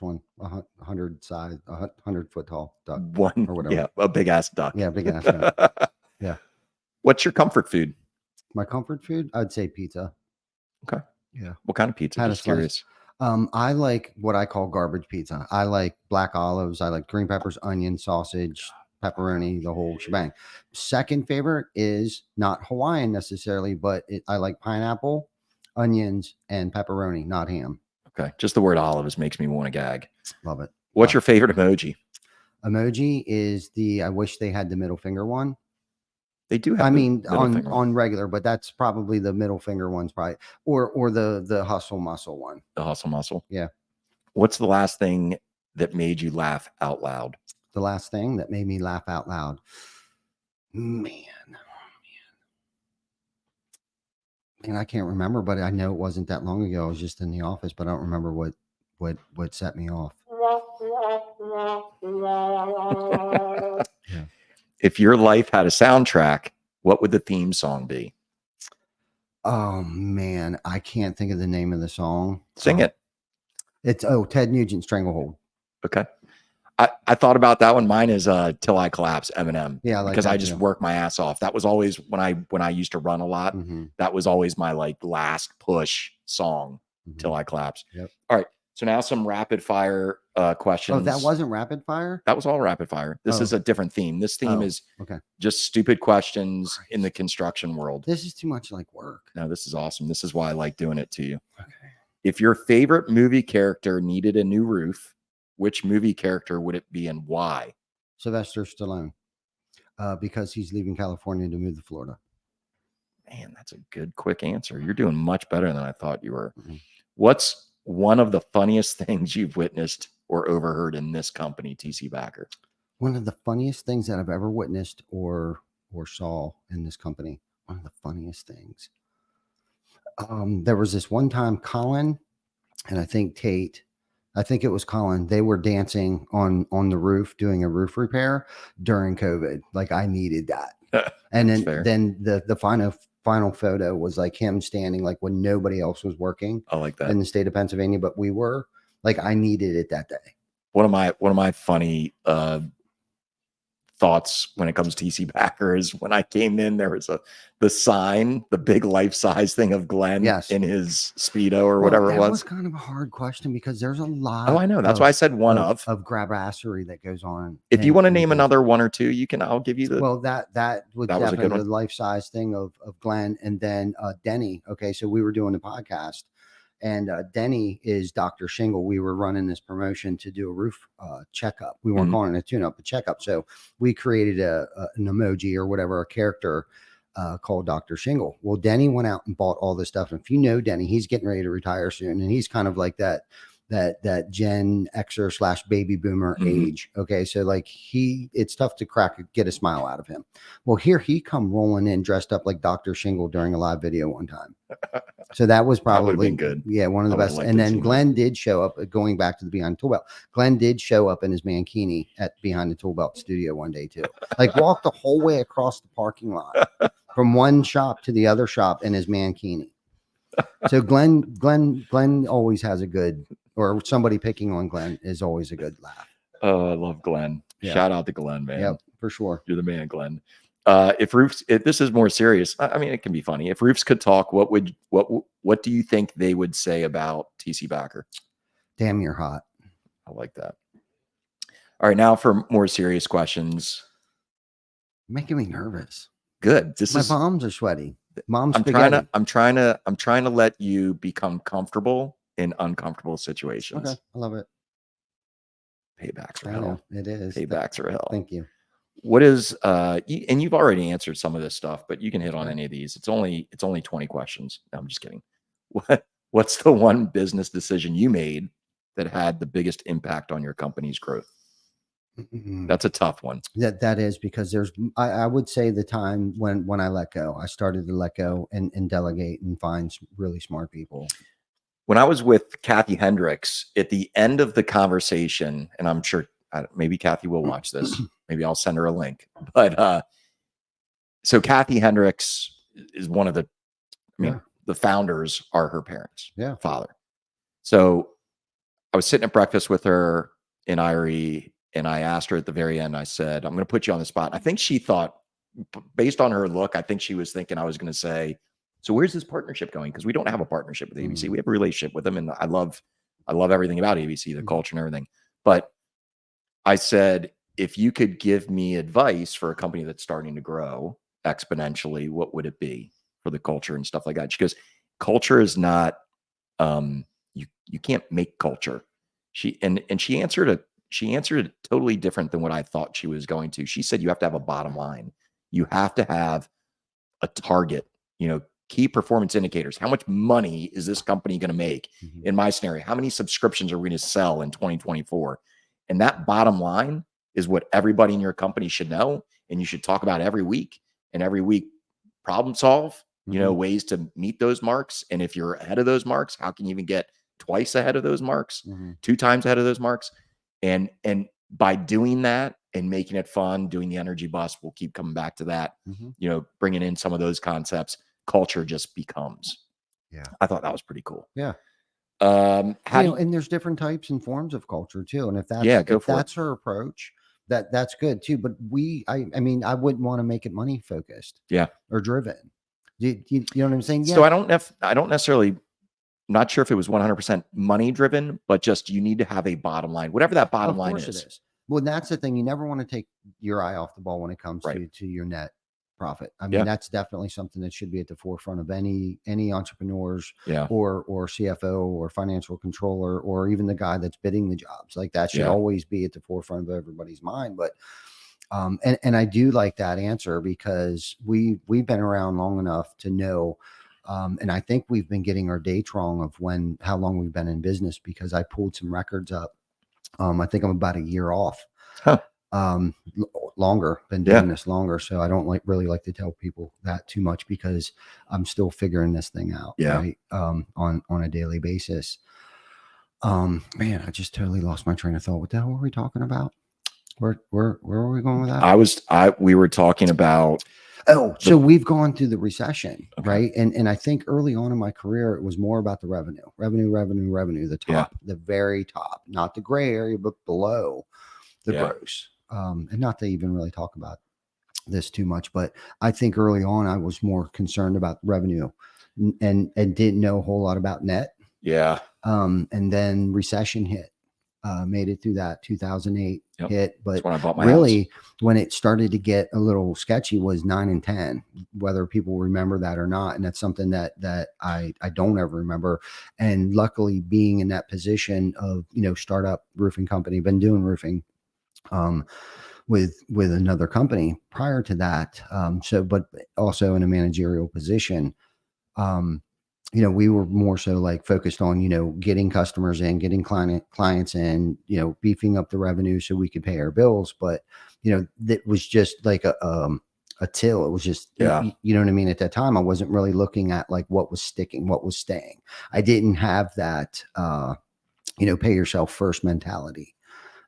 one, 100 size, 100-foot tall duck. One, or whatever. yeah, a big ass duck. Yeah, big ass duck. Yeah. What's your comfort food? My comfort food, I'd say pizza. Okay. Yeah. What kind of pizza? Had a Just curious. I like what I call garbage pizza. I like black olives. I like green peppers, onion, sausage, pepperoni, the whole shebang. Second favorite is not Hawaiian necessarily, but I like pineapple, onions, and pepperoni, not ham. Okay. Just the word olives makes me want to gag. Love it. What's your favorite emoji? Emoji is I wish they had the middle finger one. They do have. I mean, on on regular, but that's probably the middle finger one's probably, or the hustle muscle one. The hustle muscle. Yeah. What's the last thing that made you laugh out loud? The last thing that made me laugh out loud, man, I can't remember, but I know it wasn't that long ago. I was just in the office, but I don't remember what set me off. Yeah. If your life had a soundtrack, what would the theme song be? Oh man, I can't think of the name of the song. Sing it. It's Ted Nugent, Stranglehold. Okay. I thought about that one. Mine is Till I Collapse, Eminem. Yeah, I like because that, I just work my ass off. That was always when I used to run a lot. Mm-hmm. That was always my like last push song, Till I Collapse. Yep. All right. So now some rapid fire questions. Oh, that wasn't rapid fire? That was all rapid fire. This is a different theme. This theme is just stupid questions in the construction world. This is too much like work. No, this is awesome. This is why I like doing it to you. Okay. If your favorite movie character needed a new roof, which movie character would it be and why? Sylvester Stallone, because he's leaving California to move to Florida. Man, that's a good, quick answer. You're doing much better than I thought you were. Mm-hmm. What's one of the funniest things you've witnessed or overheard in this company, TC Backer? One of the funniest things that I've ever witnessed or saw in this company. One of the funniest things. There was this one time Colin and I think Tate, I think it was Colin. They were dancing on the roof doing a roof repair during COVID. Like I needed that. And then the final photo was like him standing like when nobody else was working. I like that. In the state of Pennsylvania, but we were like I needed it that day. One of my funny thoughts when it comes to TC Backer is when I came in, there was the sign, the big life size thing of Glenn in his Speedo or whatever it was. That was kind of a hard question because there's a lot. Oh, I know. That's why I said one of grabassery that goes on. If you want to name another one or two, I'll give you the. Well, that was definitely the life size thing of Glenn, and then Denny. Okay, so we were doing the podcast. And Denny is Dr. Shingle. We were running this promotion to do a roof checkup. We weren't calling it a tune-up, a checkup. So we created an emoji or whatever, a character called Dr. Shingle. Well, Denny went out and bought all this stuff. And if you know Denny, he's getting ready to retire soon. And he's kind of like that that Gen Xer / baby boomer Mhm. age. Okay. So like it's tough to get a smile out of him. Well, here he come rolling in dressed up like Dr. Shingle during a live video one time. So that was That would've probably been good. yeah, one of the I would've best. liked And to then seen that. Glenn did show up going back to the Behind the Toolbelt. Glenn did show up in his mankini at Behind the Toolbelt studio one day too. Like walked the whole way across the parking lot from one shop to the other shop in his mankini. So Glenn always has a good, or somebody picking on Glenn is always a good laugh. Oh, I love Glenn. Yeah. Shout out to Glenn, man. Yep, for sure. You're the man, Glenn. If this is more serious, I mean, it can be funny. If roofs could talk, what do you think they would say about TC Backer? Damn, you're hot. I like that. All right, now for more serious questions. Making me nervous. Good. My palms are sweaty. Mom's I'm spaghetti. trying to let you become comfortable in uncomfortable situations. Okay, I love it. Paybacks are I know hell. it is. Paybacks are hell. Thank you. What is and you've already answered some of this stuff, but you can hit on Okay. any of these. It's only 20 questions. No, I'm just kidding. What's the one business decision you made that had the biggest impact on your company's growth? That's a tough one. That is because I would say the time when I let go, I started to let go and delegate and find really smart people. When I was with Kathy Hendricks at the end of the conversation, and I'm sure maybe Kathy will watch this. Maybe I'll send her a link. But so Kathy Hendricks is one of the, the founders are her parents, father. So I was sitting at breakfast with her in IRE, and I asked her at the very end, I said, I'm going to put you on the spot. I think she thought, based on her look, I think she was thinking I was going to say, so where's this partnership going? Because we don't have a partnership with ABC. We have a relationship with them. And I love everything about ABC, the culture and everything. But I said, if you could give me advice for a company that's starting to grow exponentially, what would it be for the culture and stuff like that? She goes, culture is not, you can't make culture. She answered it totally different than what I thought she was going to. She said, you have to have a bottom line. You have to have a target, key performance indicators. How much money is this company going to make? In my scenario, how many subscriptions are we going to sell in 2024? And that bottom line is what everybody in your company should know. And you should talk about every week, and every week problem solve, ways to meet those marks. And if you're ahead of those marks, how can you even get twice ahead of those marks, 2 times ahead of those marks? And by doing that and making it fun, doing the energy bus, we'll keep coming back to that, bringing in some of those concepts, culture just becomes. Yeah. I thought that was pretty cool. Yeah. And there's different types and forms of culture too. And if that's her approach, that's good too. But I wouldn't want to make it money focused. Yeah. Or driven. You know what I'm saying? So I don't necessarily, I'm not sure if it was 100% money driven, but just you need to have a bottom line, whatever that bottom line is. It is. Well, that's the thing. You never want to take your eye off the ball when it comes to your net profit. I mean, that's definitely something that should be at the forefront of any entrepreneurs or CFO or financial controller, or even the guy that's bidding the jobs. Like that should always be at the forefront of everybody's mind. But and I do like that answer because we've been around long enough to know. And I think we've been getting our dates wrong of how long we've been in business, because I pulled some records up. I think I'm about a year off. Longer, been doing this longer. So I don't really like to tell people that too much, because I'm still figuring this thing out. Right. On a daily basis. Man, I just totally lost my train of thought. What the hell were we talking about? Where are we going with that? We were talking about. So we've gone through the recession, right? And I think early on in my career, it was more about the revenue, the top, the very top, not the gray area, but below the gross. And not to even really talk about this too much, but I think early on I was more concerned about revenue and didn't know a whole lot about net. Yeah. And then recession hit. Made it through that 2008 hit, but when I bought my really house. When it started to get a little sketchy was 9 and 10, whether people remember that or not. And that's something that I don't ever remember. And luckily being in that position of, startup roofing company, been doing roofing, with another company prior to that. But also in a managerial position, we were more so like focused on, getting customers in, getting clients in, beefing up the revenue so we could pay our bills. But, that was just like a till. It was just, Yeah. you know what I mean? At that time, I wasn't really looking at like what was sticking, what was staying. I didn't have that, pay yourself first mentality.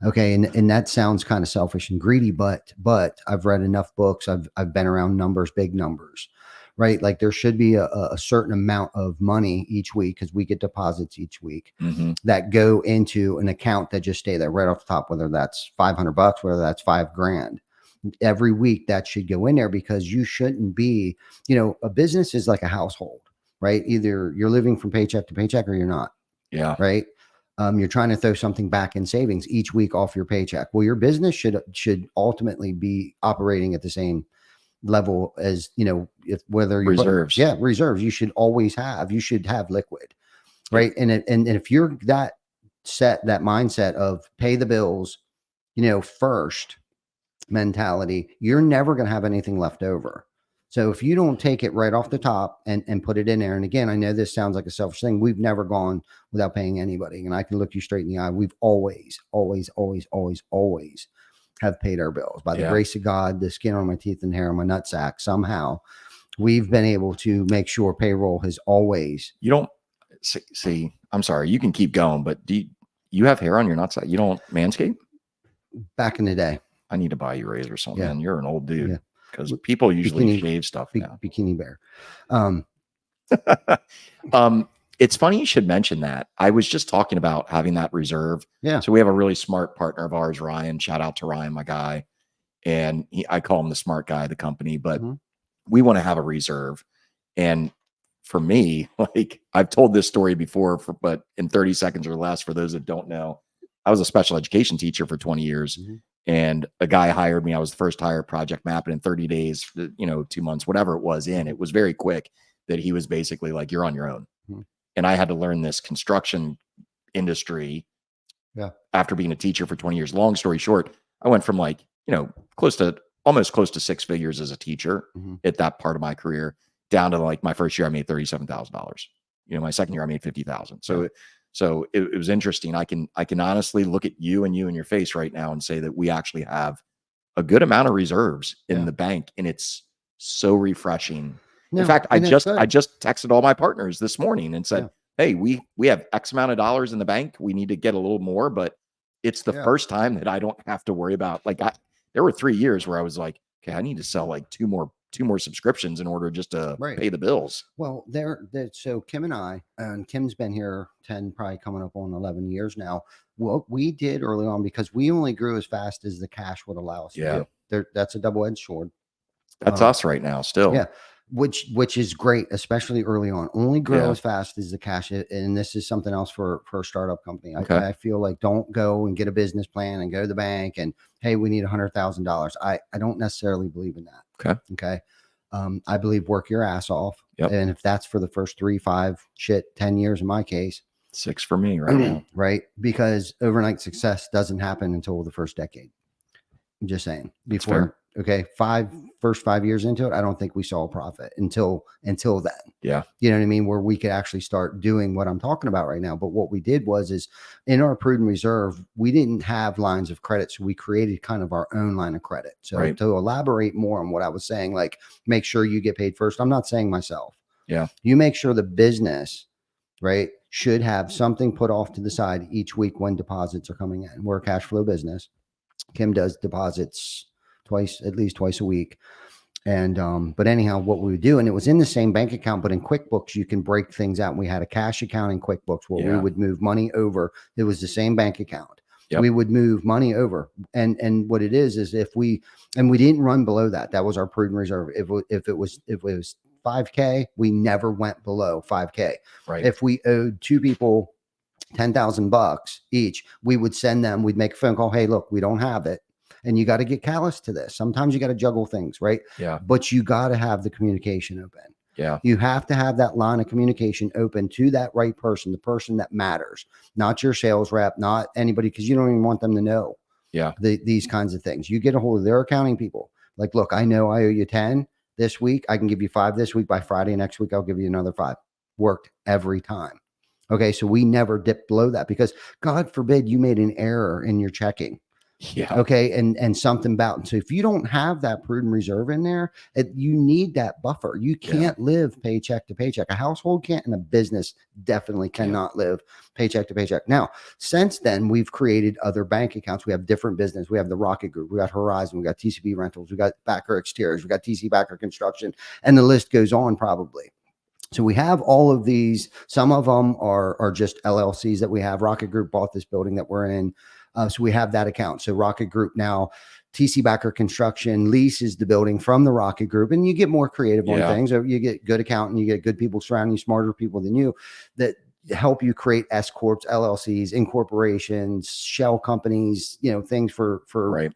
Okay. And that sounds kind of selfish and greedy, but I've read enough books. I've been around numbers, big numbers, right? Like there should be a certain amount of money each week, because we get deposits each week that go into an account that just stay there right off the top, whether that's $500, whether that's $5,000 every week, that should go in there, because you shouldn't be, a business is like a household, right? Either you're living from paycheck to paycheck or you're not. Yeah. Right. You're trying to throw something back in savings each week off your paycheck. Well, your business should ultimately be operating at the same level as, if whether you Reserves. reserves, you should have liquid. Right. And if you're that mindset of pay the bills, first mentality, you're never going to have anything left over. So if you don't take it right off the top and put it in there, and again, I know this sounds like a selfish thing. We've never gone without paying anybody. And I can look you straight in the eye. We've always have paid our bills by the grace of God, the skin on my teeth and hair on my nutsack. Somehow we've been able to make sure payroll has always. You don't see, I'm sorry, you can keep going, but do you have hair on your nutsack? You don't manscape? Back in the day. I need to buy you razor or something, Yeah. man. You're an old dude. Yeah. Because people usually shave stuff now. Bikini Bear. It's funny you should mention that. I was just talking about having that reserve. Yeah. So we have a really smart partner of ours, Ryan. Shout out to Ryan, my guy. And I call him the smart guy of the company, but we want to have a reserve. And for me, like I've told this story before, but in 30 seconds or less, for those that don't know, I was a special education teacher for 20 years. And a guy hired me. I was the first hire, project map, and in 30 days, 2 months, whatever it was it was very quick that he was basically like, you're on your own. And I had to learn this construction industry after being a teacher for 20 years. Long story short, I went from like, almost close to 6 figures as a teacher at that part of my career, down to like my first year, I made $37,000. My second year, I made $50,000. So it was interesting. I can honestly look at you in your face right now and say that we actually have a good amount of reserves in the bank, and it's so refreshing. In fact, I just texted all my partners this morning and said, hey, we have X amount of dollars in the bank. We need to get a little more, but it's the first time that I don't have to worry about, like, there were 3 years where I was like, okay, I need to sell like two more subscriptions in order just to pay the bills. Well, so Kim and Kim's been here 10, probably coming up on 11 years now. What we did early on, because we only grew as fast as the cash would allow us to do. That's a double-edged sword. That's us right now still. Yeah. Which is great, especially early on. Only grow as fast as the cash. And this is something else for a startup company. I feel like don't go and get a business plan and go to the bank and, hey, we need $100,000. I don't necessarily believe in that. Okay. I believe work your ass off. And if that's for the first 3, 5, 10 years in my case. 6 for me right now. Right. Because overnight success doesn't happen until the first decade. I'm just saying. Before, okay, first 5 years into it, I don't think we saw a profit until then. Yeah. You know what I mean? Where we could actually start doing what I'm talking about right now. But what we did is in our prudent reserve, we didn't have lines of credit. So we created kind of our own line of credit. So to elaborate more on what I was saying, like make sure you get paid first. I'm not saying myself. Yeah. You make sure the business, right, should have something put off to the side each week when deposits are coming in. We're a cash flow business. Kim does deposits at least twice a week. And, but anyhow, what we would do, and it was in the same bank account, but in QuickBooks, you can break things out. We had a cash account in QuickBooks where we would move money over. It was the same bank account. We would move money over. And what it is we didn't run below that. That was our prudent reserve. If it was $5K, we never went below $5K. Right. If we owed 2 people $10,000 each, we would send them, we'd make a phone call. Hey, look, we don't have it. And you got to get callous to this. Sometimes you got to juggle things, right? Yeah. But you got to have the communication open. Yeah. You have to have that line of communication open to that right person, the person that matters, not your sales rep, not anybody, because you don't even want them to know these kinds of things. You get a hold of their accounting people. Like, look, I know I owe you 10 this week. I can give you 5 this week. By Friday next week, I'll give you another 5. worked every time. Okay. So we never dipped below that because God forbid you made an error in your checking. Yeah. Okay. And something about, so if you don't have that prudent reserve in there, you need that buffer. You can't live paycheck to paycheck. A household can't, and a business definitely cannot live paycheck to paycheck. Now, since then, we've created other bank accounts. We have different business. We have the Rocket Group. We got Horizon. We got TCB Rentals. We got Backer Exteriors. We got TC Backer Construction, and the list goes on probably. So we have all of these. Some of them are just LLCs that we have. Rocket Group bought this building that we're in. So we have that account. So Rocket Group now, TC Backer Construction leases the building from the Rocket Group, and you get more creative on things. Or you get good accountant, you get good people surrounding you, smarter people than you that help you create S corps, LLCs, incorporations, shell companies, things for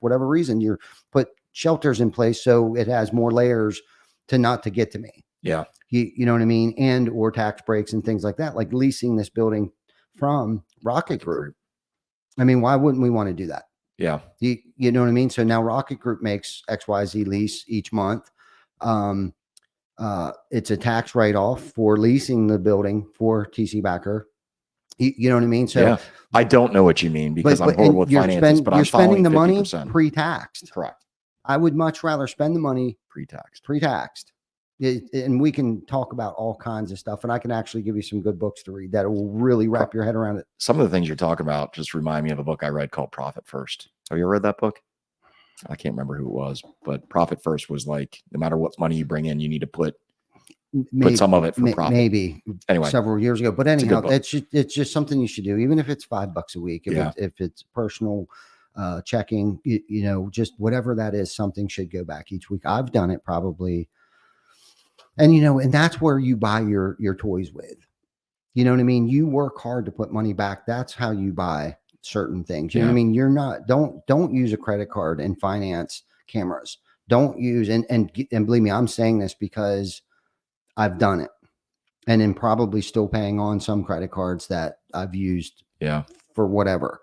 whatever reason. You're put shelters in place so it has more layers to get to me. Yeah. You know what I mean? And or tax breaks and things like that, like leasing this building from Rocket Group. I mean, why wouldn't we want to do that? Yeah. You know what I mean? So now Rocket Group makes XYZ lease each month. It's a tax write-off for leasing the building for TC Backer. You know what I mean? So I don't know what you mean because I'm horrible with finances, but you're I'm spending the money 50%. pre-taxed. Correct. I would much rather spend the money pre-taxed. And we can talk about all kinds of stuff, and I can actually give you some good books to read that will really wrap your head around it. Some of the things you're talking about just remind me of a book I read called Profit First. Have you ever read that book? I can't remember who it was, but Profit First was like, no matter what money you bring in, you need to put some of it for profit. Maybe anyway, several years ago, but anyhow, it's just something you should do, even if it's $5 a week, if it's personal checking, just whatever that is, something should go back each week. I've done it probably. And, and that's where you buy your toys with, you know what I mean? You work hard to put money back. That's how you buy certain things. You know what I mean? You're not, don't use a credit card and finance cameras. Don't use, and believe me, I'm saying this because I've done it and am probably still paying on some credit cards that I've used for whatever.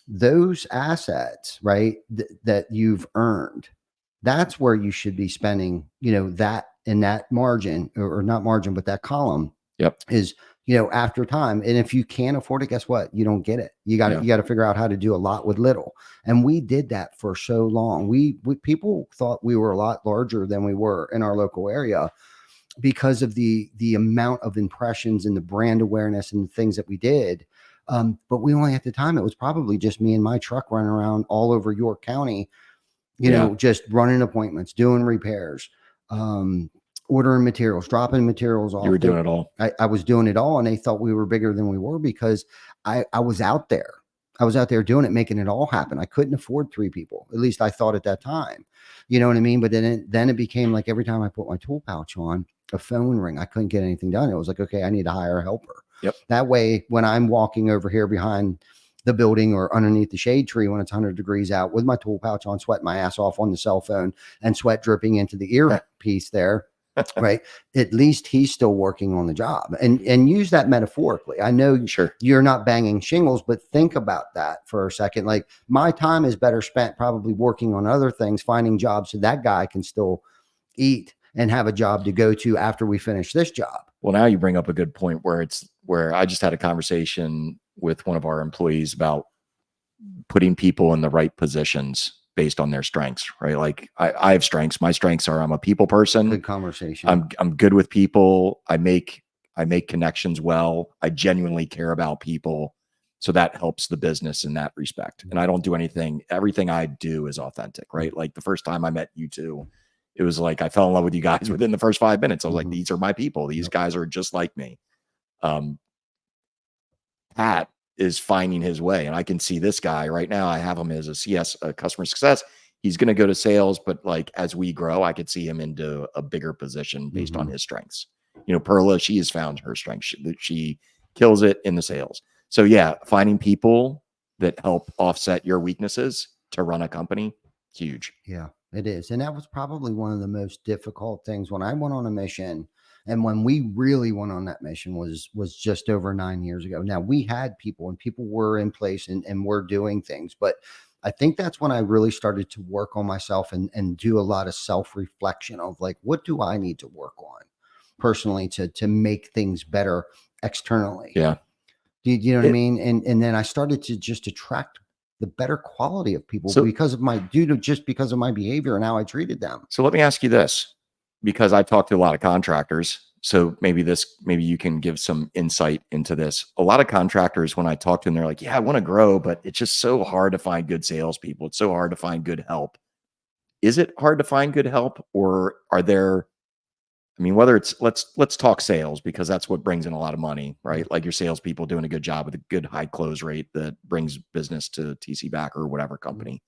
Those assets, right, that you've earned, that's where you should be spending, that in that margin or not margin, but that column is, after time. And if you can't afford it, guess what? You don't get it. You got to figure out how to do a lot with little. And we did that for so long. We people thought we were a lot larger than we were in our local area because of the amount of impressions and the brand awareness and the things that we did. But we only, at the time, it was probably just me and my truck running around all over York County, just running appointments, doing repairs, ordering materials, dropping materials off. You were doing it all. I was doing it all, and they thought we were bigger than we were because I was out there. I was out there doing it, making it all happen. I couldn't afford 3 people. At least I thought at that time. You know what I mean? But then it became like every time I put my tool pouch on, a phone ring. I couldn't get anything done. It was like, okay, I need to hire a helper. That way, when I'm walking over here behind the building or underneath the shade tree when it's 100 degrees out with my tool pouch on, sweating my ass off on the cell phone and sweat dripping into the earpiece there, right? At least he's still working on the job, and use that metaphorically. I know you're not banging shingles, but think about that for a second. Like, my time is better spent probably working on other things, finding jobs so that guy can still eat and have a job to go to after we finish this job. Well, now you bring up a good point where I just had a conversation with one of our employees about putting people in the right positions based on their strengths, right? Like I have strengths. My strengths are I'm a people person. Good conversation. I'm good with people. I make connections well. I genuinely care about people. So that helps the business in that respect. And I don't do everything I do is authentic, right? Like the first time I met you two, it was like I fell in love with you guys within the first 5 minutes. I was like, these are my people. These guys are just like me. Pat is finding his way, and I can see this guy right now. I have him as a CS, a customer success. He's going to go to sales, but like as we grow, I could see him into a bigger position based on his strengths. Perla, she has found her strength. She kills it in the sales. So finding people that help offset your weaknesses to run a company, huge. Yeah, it is. And that was probably one of the most difficult things when I went on a mission. And when we really went on that mission was just over 9 years ago. Now, we had people, and people were in place and were doing things. But I think that's when I really started to work on myself and do a lot of self-reflection of like, what do I need to work on? personally to make things better externally. Yeah. Do you know what I mean? And then I started to just attract the better quality of people So- because of my because of my behavior and how I treated them. So let me ask you this, because I talk to a lot of contractors. So maybe you can give some insight into this. A lot of contractors, when I talk to them, they're like, yeah, I want to grow, but it's just so hard to find good salespeople. It's so hard to find good help. Is it hard to find good help, or are there, I mean, whether it's, let's talk sales, because that's what brings in a lot of money, right? Like your salespeople doing a good job with a good high close rate that brings business to TC Backer or whatever company.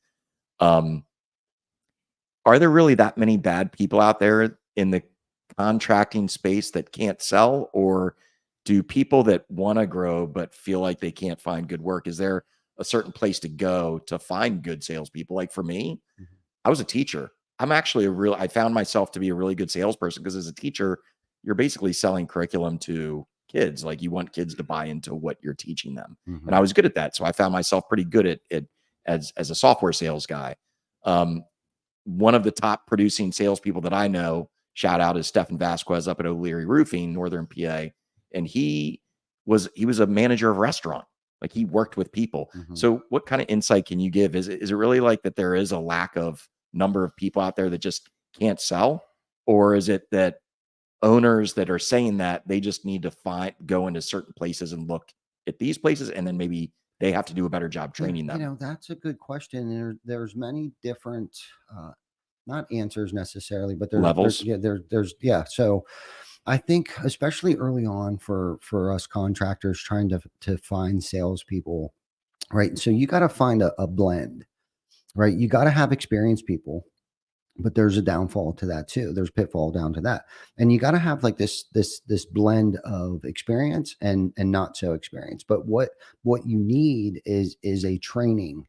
Are there really that many bad people out there in the contracting space that can't sell, or do people that want to grow but feel like they can't find good work? Is there a certain place to go to find good salespeople? Like for me, I was a teacher. I found myself to be a really good salesperson, because as a teacher, you're basically selling curriculum to kids. Like you want kids to buy into what you're teaching them. And I was good at that. So I found myself pretty good at it as a software sales guy. One of the top producing salespeople that I know, shout out, is Stephen Vasquez up at O'Leary Roofing, Northern PA. And he was a manager of a restaurant. Like he worked with people. So what kind of insight can you give? Is it really like that there is a lack of number of people out there that just can't sell? Or is it that owners that are saying that they just need to go into certain places and look at these places, and then maybe they have to do a better job training them? You know, that's a good question. There's many different, not answers necessarily, but Levels. So I think especially early on for us contractors trying to find salespeople, right? So you got to find a blend, right? You got to have experienced people, but there's a downfall to that too. There's pitfall down to that, and you got to have like this blend of experience and not so experienced. But what you need is a training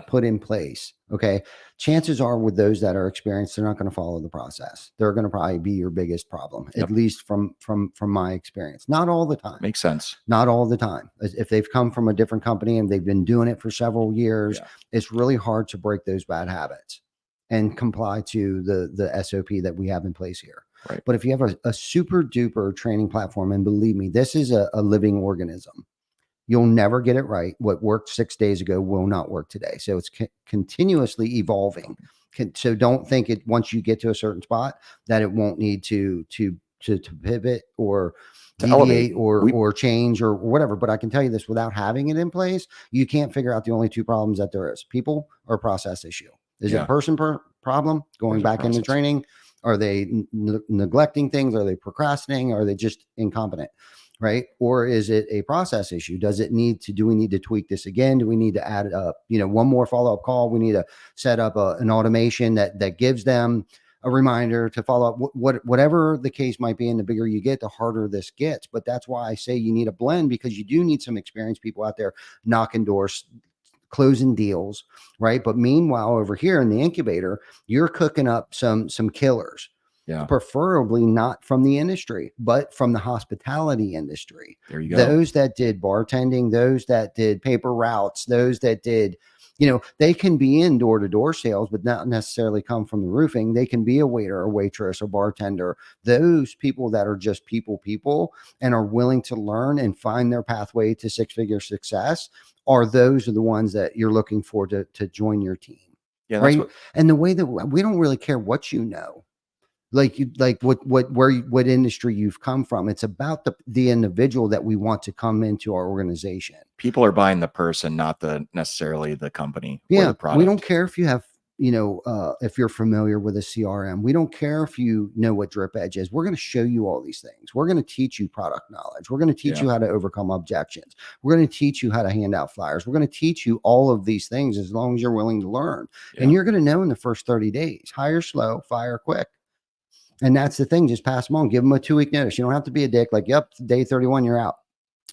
put in place. Okay. Chances are with those that are experienced, they're not going to follow the process. They're going to probably be your biggest problem, at least from my experience. Not all the time. Makes sense. Not all the time. If they've come from a different company and they've been doing it for several years, it's really hard to break those bad habits and comply to the SOP that we have in place here. Right. But if you have a super duper training platform, and believe me, this is a living organism. You'll never get it right. What worked 6 days ago will not work today. So it's continuously evolving. So don't think it once you get to a certain spot that it won't need to pivot or deviate or change or whatever. But I can tell you this, without having it in place, you can't figure out the only two problems that there is: people or process issue. Is it a person problem? Going back into training? Are they neglecting things? Are they procrastinating? Are they just incompetent? Right? Or is it a process issue? Do we need to tweak this again? Do we need to add one more follow-up call? We need to set up an automation that gives them a reminder to follow up, whatever the case might be. And the bigger you get, the harder this gets. But that's why I say you need a blend, because you do need some experienced people out there knocking doors, closing deals, right? But meanwhile, over here in the incubator, you're cooking up some killers. Yeah. Preferably not from the industry, but from the hospitality industry. There you go. Those that did bartending, those that did paper routes, those that did, they can be in door-to-door sales, but not necessarily come from the roofing. They can be a waiter or waitress or bartender. Those people that are just people and are willing to learn and find their pathway to six-figure success those are the ones that you're looking for to join your team. Yeah. Right. And the way that we don't really care what what industry you've come from. It's about the individual that we want to come into our organization. People are buying the person, not necessarily the company. Yeah. Or the product. We don't care if you have, if you're familiar with a CRM. We don't care if you know what Drip Edge is. We're going to show you all these things. We're going to teach you product knowledge. We're going to teach you how to overcome objections. We're going to teach you how to hand out flyers. We're going to teach you all of these things as long as you're willing to learn. And you're going to know in the first 30 days. Hire slow, fire quick. And that's the thing. Just pass them on. Give them a 2-week notice. You don't have to be a dick. Like, yep, day 31, you're out.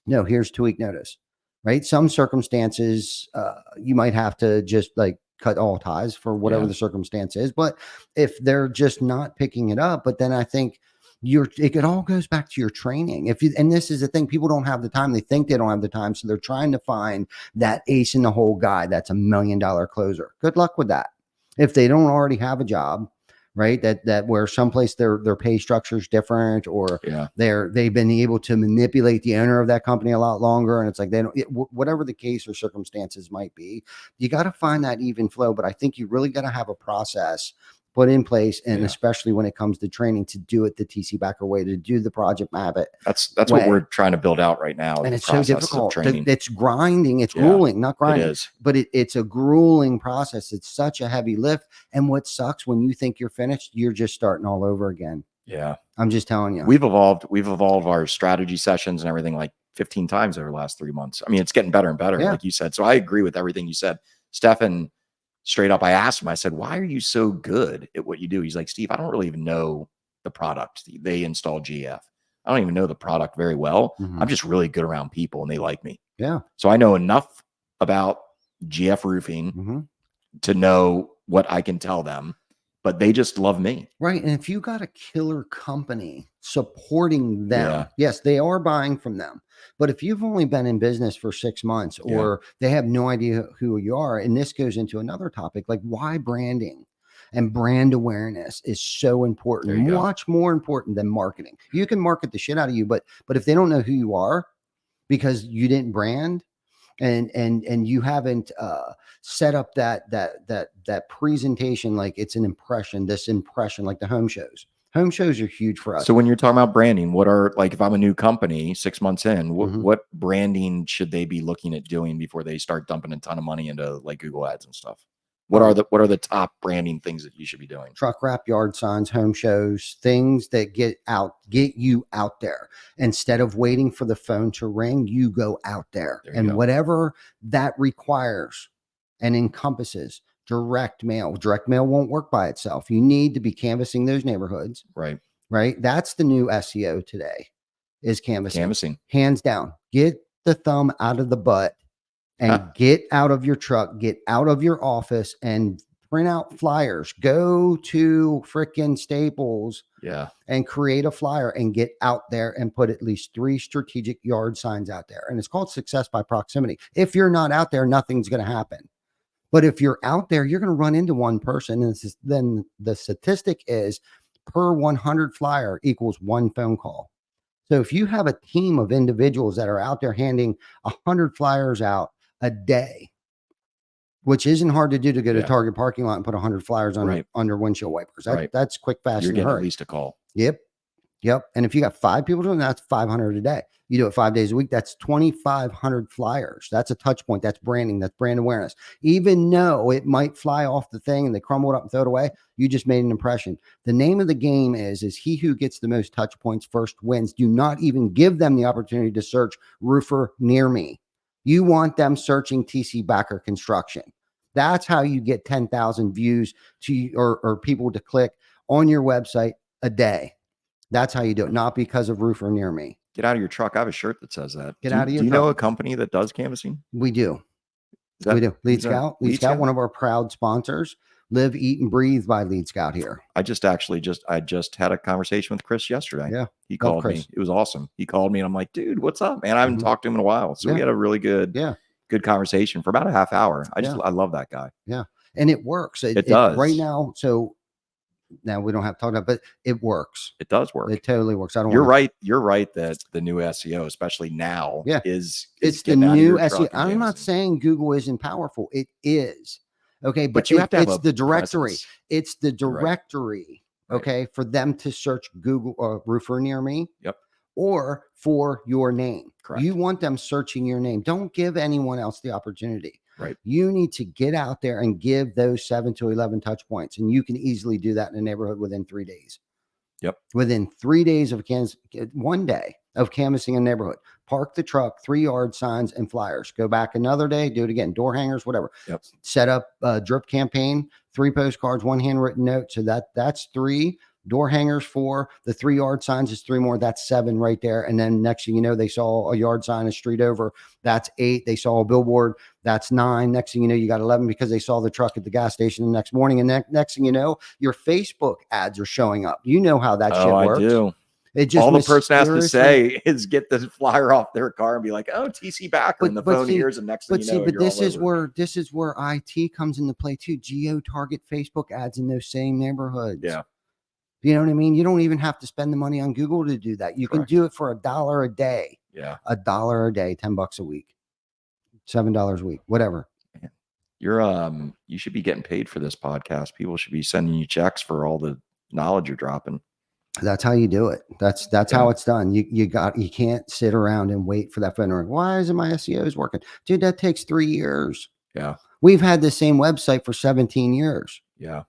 No, here's 2-week notice, right? Some circumstances, you might have to just like cut all ties for whatever the circumstance is. But if they're just not picking it up, but then I think it all goes back to your training. And this is the thing, people don't have the time. They think they don't have the time. So they're trying to find that ace in the hole guy that's $1 million closer. Good luck with that. If they don't already have a job, right? That where someplace their pay structure is different, or Yeah. they've been able to manipulate the owner of that company a lot longer, and it's like they don't whatever the case or circumstances might be, you got to find that even flow. But I think you really got to have a process put in place, and Yeah. especially when it comes to training, to do it the TC Backer way, to do the project map it. That's way. what we're trying to build out right now. And the it's so processes of difficult. training. It's grinding. It's Yeah, grueling, not It grinding, is. but it's a grueling process. It's such a heavy lift. And what sucks, when you think you're finished, you're just starting all over again. Yeah. I'm just telling you. We've evolved our strategy sessions and everything like 15 times over the last 3 months. I mean, it's getting better and better, Yeah. like you said. So I agree with everything you said. Stefan, straight up, I asked him, I said, why are you so good at what you do? He's like, Steve, I don't really even know the product. They install GF. I don't even know the product very well. Mhm. I'm just really good around people and they like me. Yeah. So I know enough about GF roofing Mhm. to know what I can tell them, but they just love me. Right. And if you got a killer company supporting them, Yeah. yes, they are buying from them. But if you've only been in business for 6 months, or they have no idea who you are, and this goes into another topic, like why branding and brand awareness is so There important, you go. much more important than marketing. You can market the shit out of you, but if they don't know who you are because you didn't brand, and you haven't set up that presentation, like it's an impression, this impression, like the home shows are huge for us. So when you're talking about branding, what are, like, if I'm a new company 6 months in, Mhm. what branding should they be looking at doing before they start dumping a ton of money into like Google ads and stuff? What are the top branding things that you should be doing? Truck wrap, yard signs, home shows, things that get you out there. Instead of waiting for the phone to ring, you go out there, There you and go. whatever that requires and encompasses. Direct mail won't work by itself. You need to be canvassing those neighborhoods, Right. right? That's the new SEO today, is canvassing. Canvassing. Hands down. Get the thumb out of the butt and get out of your truck, get out of your office, and print out flyers. Go to frickin' Staples Yeah. and create a flyer and get out there and put at least 3 strategic yard signs out there. And it's called success by proximity. If you're not out there, nothing's going to happen. But if you're out there, you're going to run into one person. And then the statistic is per 100 flyer equals 1 phone call. So if you have a team of individuals that are out there handing 100 flyers out a day, which isn't hard to do, to go to Yeah. Target parking lot and put 100 flyers on Right. under windshield wipers. Right. That's quick, fast, You're and getting at hurry. least a call. Yep. And if you got 5 people doing that, that's 500 a day. You do it 5 days a week, that's 2,500 flyers. That's a touch point. That's branding. That's brand awareness. Even though it might fly off the thing and they crumble it up and throw it away, you just made an impression. The name of the game is he who gets the most touch points first wins. Do not even give them the opportunity to search roofer near me. You want them searching TC Backer Construction. That's how you get 10,000 views to or people to click on your website a day. That's how you do it, not because of roofer near me. Get out of your truck. I have a shirt that says that. Get out of your Do you know truck. a company that does canvassing? We do. Is that- We do. Lead who's that? Scout. Lead Scout, one of our proud sponsors. Live, eat, and breathe by Lead Scout here. I just had a conversation with Chris yesterday. Yeah. He called Chris. me. It was awesome. He called me and I'm like, dude, what's up, man? I haven't Mhm. talked to him in a while. So we Yeah. had a really good conversation for about a half hour. I love that guy. Yeah. And it works. It does. Right now. So now we don't have to talk about it, but it works. It does work. It totally works. You're right. You're right that the new SEO, especially now, Yeah. is It's the getting out of new your SEO. truck and I'm not canvassing. saying Google isn't powerful. It is. Okay. But you have to have it's a the directory. presence. It's the You're right. directory. Right. Okay. For them to search Google or roofer near me. Yep. Or for your name. Correct. You want them searching your name. Don't give anyone else the opportunity. Right. You need to get out there and give those 7 to 11 touch points. And you can easily do that in a neighborhood within 3 days. Yep. Within 3 days of 1 day of canvassing a neighborhood, park the truck, 3 yard signs and flyers, go back another day, do it again, door hangers, whatever. Yep. Set up a drip campaign, 3 postcards, 1 handwritten note. So that's 3. Door hangers 4, the 3 yard signs is 3 more. That's 7 right there. And then next thing you know, they saw a yard sign a street over. That's 8. They saw a billboard. That's 9. Next thing you know, you got 11 because they saw the truck at the gas station the next morning. And next thing you know, your Facebook ads are showing up. You know how that shit works. I do. It just all the person has to mysteriously- say is get the flyer off their car and be like, "Oh, TC Backer," and the phone see, hears, and next thing you know, you're this all is over. this is where IT comes into play too. Geo target Facebook ads in those same neighborhoods. Yeah. You know what I mean? You don't even have to spend the money on Google to do that. You Correct. can do it for $1 a day. Yeah. $1 a day, $10 a week, $7 a week, whatever. You're you should be getting paid for this podcast. People should be sending you checks for all the knowledge you're dropping. That's how you do it. That's how it's done. You can't sit around and wait for that phone to ring. Why isn't my SEOs working? Dude, that takes 3 years. Yeah. We've had the same website for 17 years. Yeah.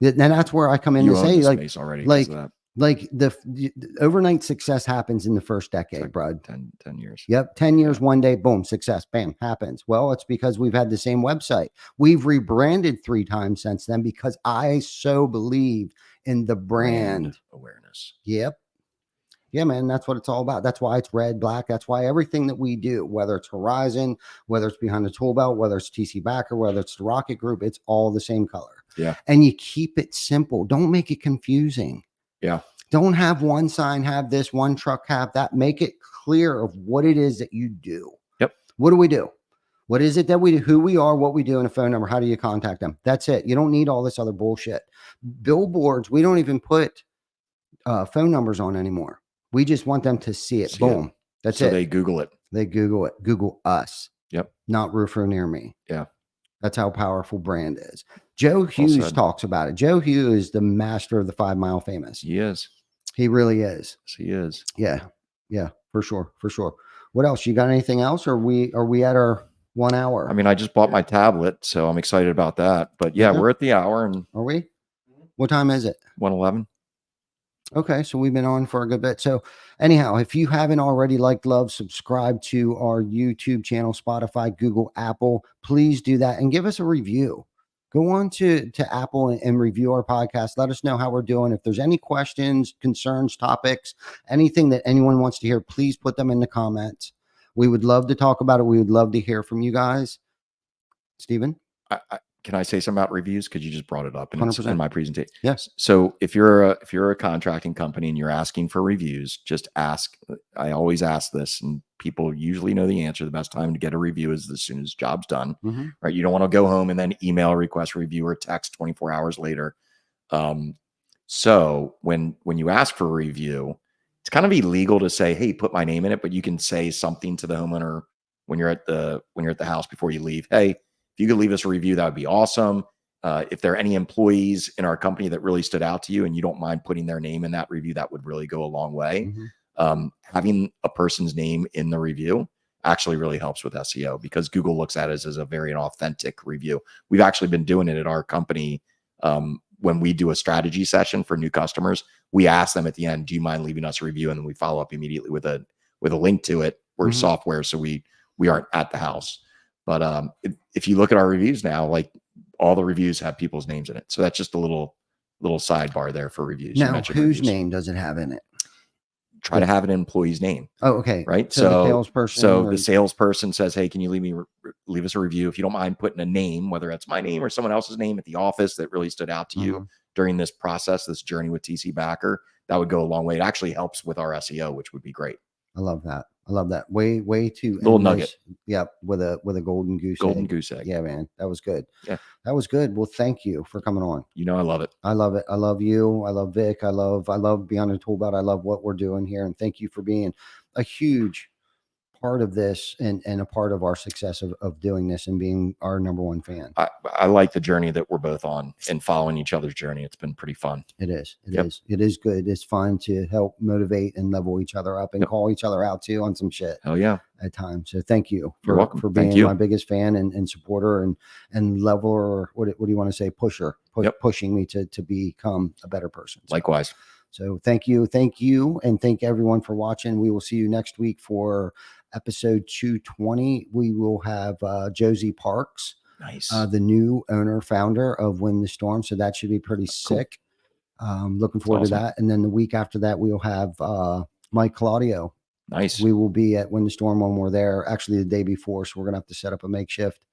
And that's where I come in You to own say, the like, space already. Like that. the overnight success happens in the first decade, Like bro. 10 years. Yep. 10 years, one day, boom, success, bam, happens. Well, it's because we've had the same website. We've rebranded 3 times since then because I so believe in the brand awareness. Yep. Yeah, man, that's what it's all about. That's why it's red, black. That's why everything that we do, whether it's Horizon, whether it's behind the ToolBelt, whether it's TC Backer, whether it's the Rocket Group, it's all the same color. Yeah. And you keep it simple. Don't make it confusing. Yeah. Don't have one sign, have this, one truck, have that. Make it clear of what it is that you do. Yep. What do we do? What is it that we do? Who we are, what we do, and a phone number. How do you contact them? That's it. You don't need all this other bullshit. Billboards, we don't even put phone numbers on anymore. We just want them to see it. Boom. That's so it. They Google it. They Google it. Google us. Yep. Not Roofer Near Me. Yeah. That's how powerful brand is. Joe Hughes talks about it. Joe Hughes is the master of the 5 Mile Famous. He is. He really is. Yes, he is. Yeah. Yeah, for sure. For sure. What else? You got anything else? Or are we at our 1 hour? I mean, I just bought my tablet, so I'm excited about that. But yeah, we're at the hour. And are we? What time is it? 1:11. Okay, so we've been on for a good bit. So anyhow, if you haven't already liked, love, subscribe to our YouTube channel, Spotify, Google, Apple, please do that and give us a review. Go on to Apple and review our podcast. Let us know how we're doing. If there's any questions, concerns, topics, anything that anyone wants to hear, please put them in the comments. We would love to talk about it. We would love to hear from you guys. Stephen? Can I say something about reviews? Because you just brought it up and it's 100%. in my presentation. Yes. So if you're a contracting company and you're asking for reviews, just ask. I always ask this, and people usually know the answer. The best time to get a review is as soon as job's done. Mm-hmm. Right? You don't want to go home and then email a request for review or text 24 hours later. So when you ask for a review, it's kind of illegal to say, "Hey, put my name in it," but you can say something to the homeowner when you're at the house before you leave. Hey, if you could leave us a review, that would be awesome. If there are any employees in our company that really stood out to you and you don't mind putting their name in that review, that would really go a long way. Mm-hmm. Having a person's name in the review actually really helps with SEO because Google looks at it as a very authentic review. We've actually been doing it at our company. When we do a strategy session for new customers, we ask them at the end, do you mind leaving us a review? And then we follow up immediately with a link to it. We're software, so we aren't at the house. But if you look at our reviews now, like all the reviews have people's names in it. So that's just a little sidebar there for reviews. Now, whose name does it have in it? Try to have an employee's name. Oh, okay. Right. So the salesperson. The salesperson says, "Hey, can you leave us a review? If you don't mind putting a name, whether it's my name or someone else's name at the office that really stood out to you during this process, this journey with TC Backer, that would go a long way. It actually helps with our SEO, which would be great." I love that. I love that. Way too little nugget. Yep, with a golden goose egg. Yeah, man, that was good. Yeah, that was good. Well, thank you for coming on. I love it. I love it. I love you. I love Vic. I love Beyond the Toolbelt. I love what we're doing here, and thank you for being a huge part of this and a part of our success of doing this and being our #1 fan. I like the journey that we're both on and following each other's journey. It's been pretty fun. It is. It is good. It's fun to help motivate and level each other up and call each other out too on some shit. Oh yeah. At times. So thank you You're welcome. For being my biggest fan and supporter and leveler, or what do you want to say? Pusher, pushing me to become a better person. So, likewise. So thank you. And thank everyone for watching. We will see you next week for episode 220. We will have Josie Parks, nice, the new founder of Win the Storm. So that should be pretty sick. Looking forward to that. And then the week after that, we'll have Mike Claudio. Nice. We will be at Win the Storm when we're there. Actually, the day before, so we're gonna have to set up a makeshift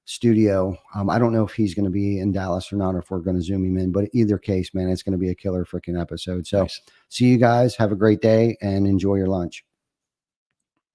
studio. I don't know if he's going to be in Dallas or not, or if we're going to Zoom him in, but either case, man, it's going to be a killer freaking episode. So Nice. see you guys. Have a great day and enjoy your lunch.